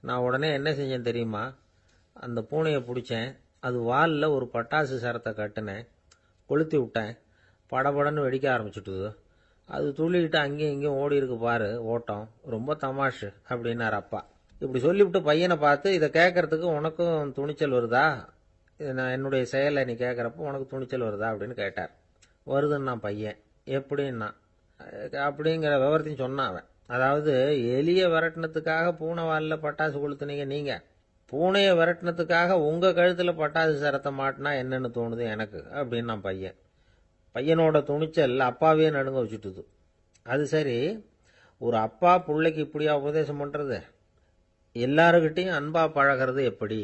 நான் உடனே என்ன செஞ்சேன் தெரியுமா? அந்த பூனையை பிடிச்சேன், அது வாலில் ஒரு பட்டாசு சரத்தை கட்டினேன், கொளுத்தி விட்டேன், படபடன்னு வெடிக்க ஆரம்பிச்சுட்டுது. அது துள்ளிக்கிட்டு அங்கேயும் இங்கேயும் ஓடி இருக்கு பாரு ஓட்டம், ரொம்ப தமாஷு அப்படின்னார் அப்பா. இப்படி சொல்லிவிட்டு பையனை பார்த்து, இதை கேட்கறதுக்கு உனக்கும் துணிச்சல் வருதா, நான் என்னுடைய செயலை நீ கேட்கறப்ப உனக்கு துணிச்சல் வருதா அப்படின்னு கேட்டார். வருதுன்னா பையன். எப்படின்னா அப்படிங்கிற விவரத்தையும் சொன்னான் அவன். அதாவது எலிய விரட்டினத்துக்காக பூனை வாலில் பட்டாசு கொளுத்துனீங்க நீங்க, பூனையை விரட்டினத்துக்காக உங்க கழுத்துல பட்டாசு சரத்தை மாட்டினா என்னன்னு தோணுது எனக்கு அப்படின்னு நான் பையன். பையனோட துணிச்சல் அப்பாவே நடுங்க வச்சுட்டுது. அது சரி, ஒரு அப்பா பிள்ளைக்கு இப்படியா உபதேசம் பண்றது? எல்லாருக்கிட்டையும் அன்பா பழகிறது எப்படி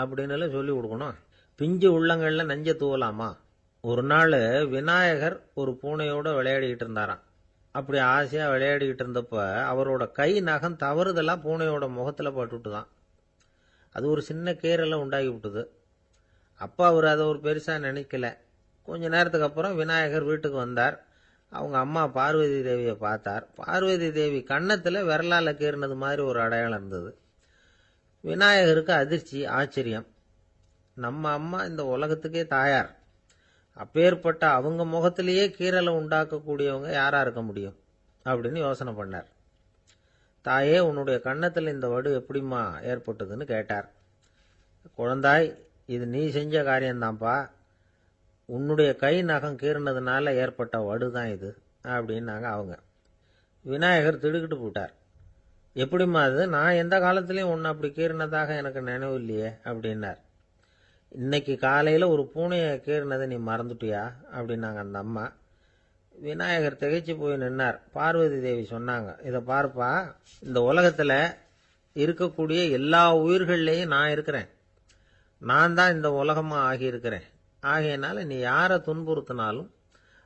அப்படின்னு சொல்லி கொடுக்கணும். பிஞ்சு உள்ளங்கள்ல நஞ்ச தூவலாமா? ஒரு நாள் விநாயகர் ஒரு பூனையோட விளையாடிக்கிட்டு இருந்தாராம். அப்படி ஆசையா விளையாடிக்கிட்டு இருந்தப்ப அவரோட கை நகம் தவறுதலா பூனையோட முகத்துல பட்டுட்டுதான். அது ஒரு சின்ன கீறலை உண்டாகி விட்டுது. அப்பா அவர் அதை ஒரு பெருசா நினைக்கல. கொஞ்ச நேரத்துக்கு அப்புறம் விநாயகர் வீட்டுக்கு வந்தார். அவங்க அம்மா பார்வதி தேவியை பார்த்தார். பார்வதி தேவி கன்னத்துல விரலால கீறினது மாதிரி ஒரு அடையாளம் இருந்தது. விநாயகருக்கு அதிர்ச்சி, ஆச்சரியம். நம்ம அம்மா இந்த உலகத்துக்கே தாயார், அப்பேற்பட்ட அவங்க முகத்திலேயே கீறலை உண்டாக்கக்கூடியவங்க யாரா இருக்க முடியும் அப்படின்னு யோசனை பண்ணார். தாயே, உன்னுடைய கன்னத்தில் இந்த வடு எப்படிம்மா ஏற்பட்டதுன்னு கேட்டார். குழந்தாய், இது நீ செஞ்ச காரியம்தான்ப்பா, உன்னுடைய கை நகம் கீறினதுனால ஏற்பட்ட வடுதான் இது அப்படின்னாங்க அவங்க. விநாயகர் திடுக்கிட்டு போட்டார். எப்படிம்மா அது? நான் எந்த காலத்திலையும் ஒன்று அப்படி கீறினதாக எனக்கு நினைவு இல்லையே அப்படின்னார். இன்னைக்கு காலையில் ஒரு பூனையை கீறினதை நீ மறந்துட்டியா அப்படின்னாங்க அந்த அம்மா. விநாயகர் திகைச்சு போய் நின்னார். பார்வதி தேவி சொன்னாங்க, இதை பார்ப்பா, இந்த உலகத்தில் இருக்கக்கூடிய எல்லா உயிர்கள்லேயும் நான் இருக்கிறேன், நான் தான் இந்த உலகமாக ஆகியிருக்கிறேன். ஆகையினால நீ யாரை துன்புறுத்தினாலும்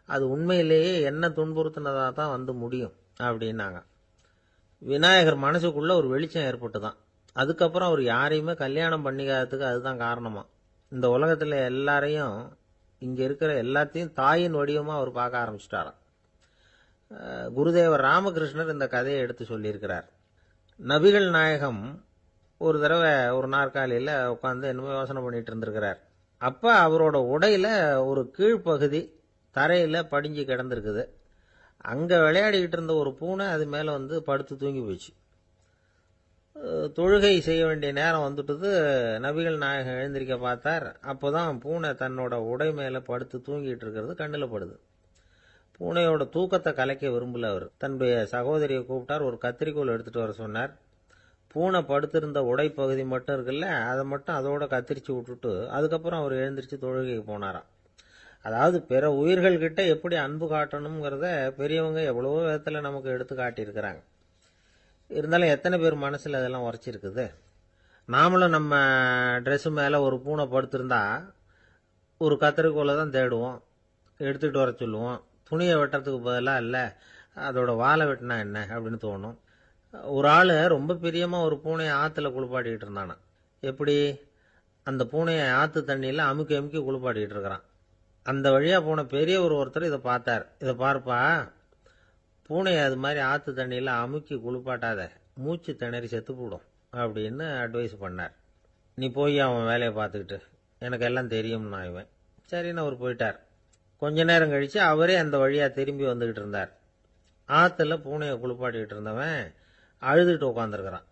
அது உண்மையிலேயே என்ன துன்புறுத்தினதா தான் வந்து முடியும் அப்படின்னாங்க. விநாயகர் மனசுக்குள்ள ஒரு வெளிச்சம் ஏற்பட்டுதான். அதுக்கப்புறம் அவர் யாரையுமே கல்யாணம் பண்ணிக்காததுக்கு அதுதான் காரணமா. இந்த உலகத்துல எல்லாரையும், இங்க இருக்கிற எல்லாத்தையும் தாயின் வடிவமா அவர் பார்க்க ஆரம்பிச்சிட்டாராம். குருதேவர் ராமகிருஷ்ணர் இந்த கதையை எடுத்து சொல்லியிருக்கிறார். நபிகள் நாயகம் ஒரு தடவை ஒரு நாற்காலியில உட்காந்து என்னமோ யோசனை பண்ணிட்டு இருந்திருக்கிறார். அப்ப அவரோட உடையில ஒரு கீழ்ப்பகுதி தரையில படிஞ்சு கிடந்திருக்குது. அங்க விளையாடிக்கிட்டு இருந்த ஒரு பூனை அது மேல வந்து படுத்து தூங்கி போயிடுச்சு. தொழுகை செய்ய வேண்டிய நேரம் வந்துட்டது. நபிகள் நாயகம் எழுந்திருக்க பார்த்தார். அப்போதான் பூனை தன்னோட உடை மேல படுத்து தூங்கிட்டு இருக்கிறது கண்ணில் படுது. பூனையோட தூக்கத்தை கலைக்க விரும்பல அவர். தன்னுடைய சகோதரியை கூப்பிட்டார். ஒரு கத்திரிக்கோல் எடுத்துட்டு வர சொன்னார். பூனை படுத்திருந்த உடை பகுதி மட்டும் இருக்குல்ல, அதை மட்டும் அதோட கத்திரிச்சு விட்டுட்டு அதுக்கப்புறம் அவர் எழுந்திரிச்சு தொழுகைக்கு போனாராம். அதாவது பிற உயிர்கள் கிட்ட எப்படி அன்பு காட்டணுங்கிறத பெரியவங்க எவ்வளவோ விதத்துல நமக்கு எடுத்து காட்டியிருக்கிறாங்க. இருந்தாலும் எத்தனை பேர் மனசுல அதெல்லாம் உரைச்சிருக்குது? நாமளும் நம்ம ட்ரெஸ் மேல ஒரு பூனை படுத்திருந்தா ஒரு கத்திரிக்கோலை தான் தேடுவோம், எடுத்துட்டு வர சொல்லுவோம். துணியை வெட்டுறதுக்கு பதிலாக இல்லை அதோட வாழை வெட்டினா என்ன அப்படின்னு தோணும். ஒரு ஆள் ரொம்ப பிரியமா ஒரு பூனையை ஆத்துல குளிப்பாட்டிக்கிட்டு இருந்தானா. எப்படி? அந்த பூனையை ஆத்து தண்ணியில அமுக்கி அமுக்கி குளிப்பாட்டிக்கிட்டு இருக்கிறான். அந்த வழியா போன பெரியவர் ஒருத்தர் இதை பார்த்தார். இதை பார்ப்பா, பூனையை அது மாதிரி ஆத்து தண்ணியில அமுக்கி குளிப்பாட்டாத, மூச்சு திணறி செத்து போடும் அப்படின்னு அட்வைஸ் பண்ணார். நீ போய் அவன் வேலையை பார்த்துக்கிட்டு, எனக்கு எல்லாம் தெரியும்னா இவன். சரின்னு அவர் போயிட்டார். கொஞ்ச நேரம் கழிச்சு அவரே அந்த வழியா திரும்பி வந்துகிட்டு இருந்தார். ஆத்துல பூனையை குளிப்பாட்டிக்கிட்டு இருந்தவன் அழுதுட்டு உட்காந்துருக்கிறான்.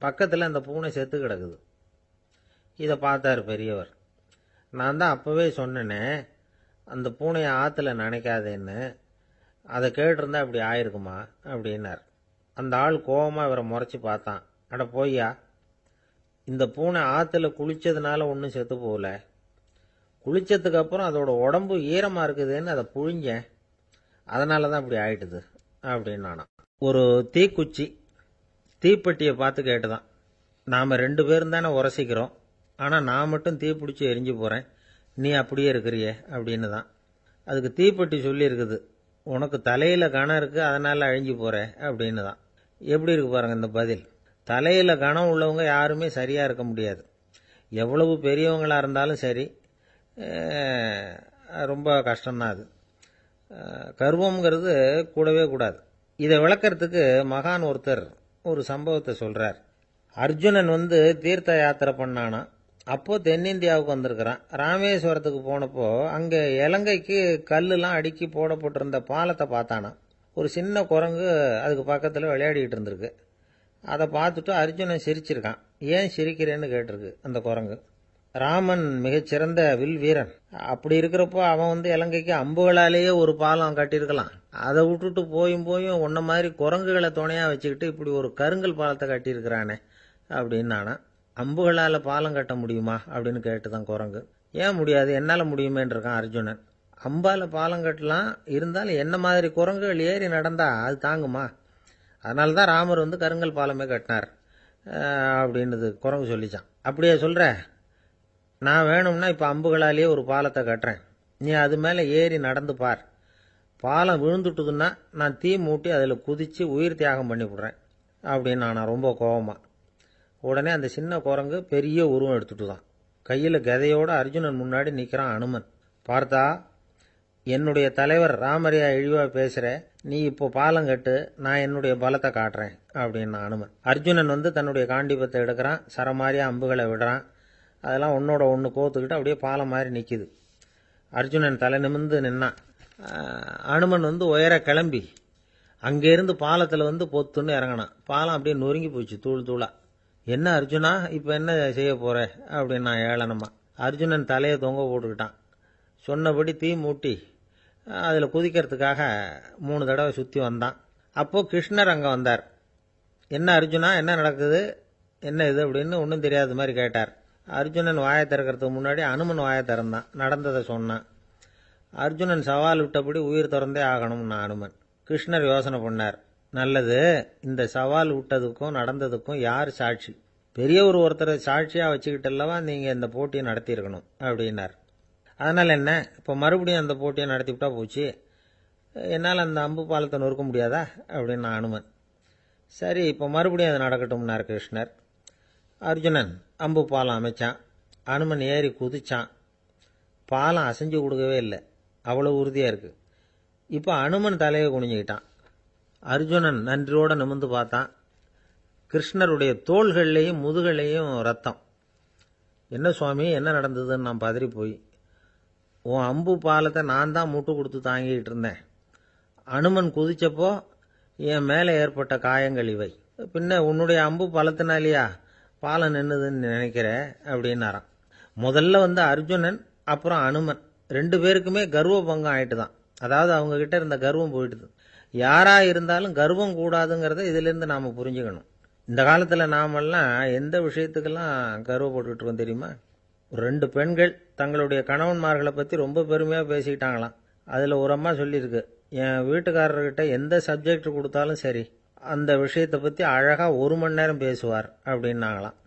பக்கத்துல அந்த பூனை செத்து கிடக்குது. இதை பார்த்தார் பெரியவர். நான் தான் அப்பவே சொன்னேனே அந்த பூனையை ஆத்துல நினைக்காதேன்னு, அதை கேட்டிருந்தா அப்படி ஆயிருக்குமா அப்படின்னார். அந்த ஆள் கோபமா இவரை முறைச்சு பார்த்தான். அட போய்யா, இந்த பூனை ஆத்துல குளிச்சதுனால ஒன்றும் செத்து போகல, குளிச்சதுக்கு அப்புறம் அதோட உடம்பு ஈரமா இருக்குதுன்னு அதை புழிஞ்சேன், அதனாலதான் இப்படி ஆயிட்டுது அப்படின்னு நானா. ஒரு தீக்குச்சி தீப்பெட்டியை பார்த்து கேட்டுதான், நாம் 2 பேரும் தானே உரசிக்கிறோம், ஆனால் நான் மட்டும் தீப்பிடிச்சி எரிஞ்சு போகிறேன், நீ அப்படியே இருக்கிறியே அப்படின்னு தான். அதுக்கு தீப்பெட்டி சொல்லியிருக்குது, உனக்கு தலையில் கணம் இருக்குது அதனால் அழிஞ்சு போகிற அப்படின்னு தான். எப்படி இருக்கு பாருங்க இந்த பதில். தலையில் கணம் உள்ளவங்க யாருமே சரியாக இருக்க முடியாது. எவ்வளவு பெரியவங்களாக இருந்தாலும் சரி, ரொம்ப கஷ்டம்தான் அது. கர்வம்ங்கிறது கூடவே கூடாது. இதை விளக்கறதுக்கு மகான் ஒருத்தர் ஒரு சம்பவத்தை சொல்கிறார். அர்ஜுனன் தீர்த்த யாத்திரை பண்ணானா. அப்போ தென்னிந்தியாவுக்கு வந்திருக்கிறான். ராமேஸ்வரத்துக்கு போனப்போ அங்கே இலங்கைக்கு கல்லுலாம் அடுக்கி போடப்பட்டிருந்த பாலத்தை பார்த்தானா. ஒரு சின்ன குரங்கு அதுக்கு பக்கத்தில் விளையாடிக்கிட்டு இருந்திருக்கு. அதை பார்த்துட்டு அர்ஜுனன் சிரிச்சிருக்கான். ஏன் சிரிக்கிறேன்னு கேட்டிருக்கு அந்த குரங்கு. ராமன் மிகச்சிறந்த வில் வீரன். அப்படி இருக்கிறப்போ அவன் இலங்கைக்கு அம்புகளாலேயே ஒரு பாலம் கட்டியிருக்கலாம். அதை விட்டுட்டு போயும் உன்ன மாதிரி குரங்குகளை துணையாக வச்சுக்கிட்டு இப்படி ஒரு கருங்கல் பாலத்தை கட்டியிருக்கிறானே அப்படின்னு நானா. அம்புகளால் பாலம் கட்ட முடியுமா அப்படின்னு கேட்டுதான் குரங்கு. ஏன் முடியாது, என்னால் முடியுமேன்னு இருக்கான் அர்ஜுனன். அம்பால் பாலம் கட்டலாம், இருந்தாலும் என்ன மாதிரி குரங்குகள் ஏறி நடந்தா அது தாங்குமா? அதனால தான் ராமர் கருங்கல் பாலமே கட்டினார் அப்படின்னுது குரங்கு சொல்லிச்சான். அப்படியே சொல்கிற, நான் வேணும்னா இப்போ அம்புகளாலேயே ஒரு பாலத்தை கட்டுறேன், நீ அது மேலே ஏறி நடந்து பார். பாலம் விழுந்துட்டுதுன்னா நான் தீ மூட்டி அதில் குதித்து உயிர் தியாகம் பண்ணி விடுறேன் அப்படின்னு நான் ரொம்ப கோபமாக. உடனே அந்த சின்ன குரங்கு பெரிய உருவம் எடுத்துட்டு தான் கையில் கதையோடு அர்ஜுனன் முன்னாடி நிற்கிறான் அனுமன். பார்த்தா, என்னுடைய தலைவர் ராமரையா இழிவாக பேசுகிற, நீ இப்போ பாலம் கட்டு, நான் என்னுடைய பலத்தை காட்டுறேன் அப்படின்னு அனுமன். அர்ஜுனன் தன்னுடைய காண்டிபத்தை எடுக்கிறான், சரமாரியா அம்புகளை விடுறான். அதெல்லாம் ஒன்னோட ஒன்று கோத்துக்கிட்டு அப்படியே பாலம் மாதிரி நிற்கிது. அர்ஜுனன் தலை நிமிர்ந்து நின்னான். அனுமன் உயர கிளம்பி அங்கேருந்து பாலத்தில் பொத்துன்னு இறங்கினான். பாலம் அப்படியே நொறுங்கி போச்சு தூள் தூளா. என்ன அர்ஜுனா, இப்போ என்ன செய்ய போற அப்படின்னா ஏளனமா. அர்ஜுனன் தலையை தொங்க போட்டுக்கிட்டான். சொன்னபடி தீ மூட்டி அதில் குதிக்கிறதுக்காக 3 தடவை சுற்றி வந்தான். அப்போது கிருஷ்ணர் அங்கே வந்தார். என்ன அர்ஜுனா, என்ன நடக்குது, என்ன இது அப்படின்னு ஒன்றும் தெரியாத மாதிரி கேட்டார். அர்ஜுனன் வாயை திறக்கிறதுக்கு முன்னாடி அனுமன் வாயை திறந்தான், நடந்ததை சொன்னான். அர்ஜுனன் சவால் விட்டபடி உயிர் திறந்தே ஆகணும்னா அனுமன். கிருஷ்ணர் யோசனை பண்ணார். நல்லது, இந்த சவால் விட்டதுக்கும் நடந்ததுக்கும் யார் சாட்சி? பெரியவர் ஒருத்தரை சாட்சியாக வச்சுக்கிட்டல்லவா நீங்கள் இந்த போட்டியை நடத்தியிருக்கணும் அப்படின்னார். அதனால் என்ன, இப்போ மறுபடியும் அந்த போட்டியை நடத்திவிட்டா போச்சு, என்னால் அந்த அம்பு பாலத்தை நொறுக்க முடியாதா அப்படின்னா அனுமன். சரி, இப்போ மறுபடியும் அது நடக்கட்டும்னார் கிருஷ்ணர். அர்ஜுனன் அம்பு பாலம் அமைச்சான். அனுமன் ஏறி குதிச்சான். பாலம் அசைஞ்சு கொடுக்கவே இல்லை, அவ்வளோ உறுதியாக இருக்குது. இப்போ அனுமன் தலையை குனிஞ்சுக்கிட்டான். அர்ஜுனன் நன்றியோடு நிமிர்ந்து பார்த்தான். கிருஷ்ணருடைய தோள்கள்லேயும் முதுகள்லேயும் ரத்தம். என்ன சுவாமி, என்ன நடந்ததுன்னு நான் பதறி போய், உன் அம்பு பாலத்தை நான் தான் முட்டு கொடுத்து தாங்கிட்டு இருந்தேன். அனுமன் குதிச்சப்போ என் மேலே ஏற்பட்ட காயங்கள் இவை. பின்ன உன்னுடைய அம்பு பலத்தினாலேயா பாலம் நின்னுதுன்னு நினைக்கிற அப்படின்னாராம். முதல்ல அர்ஜுனன், அப்புறம் அனுமன் 2 பேருக்குமே கர்வ பங்கம் ஆயிட்டு தான். அதாவது அவங்க கிட்ட இருந்த கர்வம் போயிட்டுது. யாரா இருந்தாலும் கர்வம் கூடாதுங்கிறத இதிலிருந்து நாம புரிஞ்சுக்கணும். இந்த காலத்துல நாமெல்லாம் எந்த விஷயத்துக்கெல்லாம் கர்வப்பட்டுக்கிட்டு இருக்கோம் தெரியுமா? 2 பெண்கள் தங்களுடைய கணவன்மார்களை பத்தி ரொம்ப பெருமையா பேசிக்கிட்டாங்களாம். அதுல ஒரு அம்மா சொல்லியிருக்கு, என் வீட்டுக்காரர்கிட்ட எந்த சப்ஜெக்ட் கொடுத்தாலும் சரி அந்த விஷயத்தை பத்தி அழகா 1 மணி நேரம் பேசுவார் அப்படின்னாங்களாம்.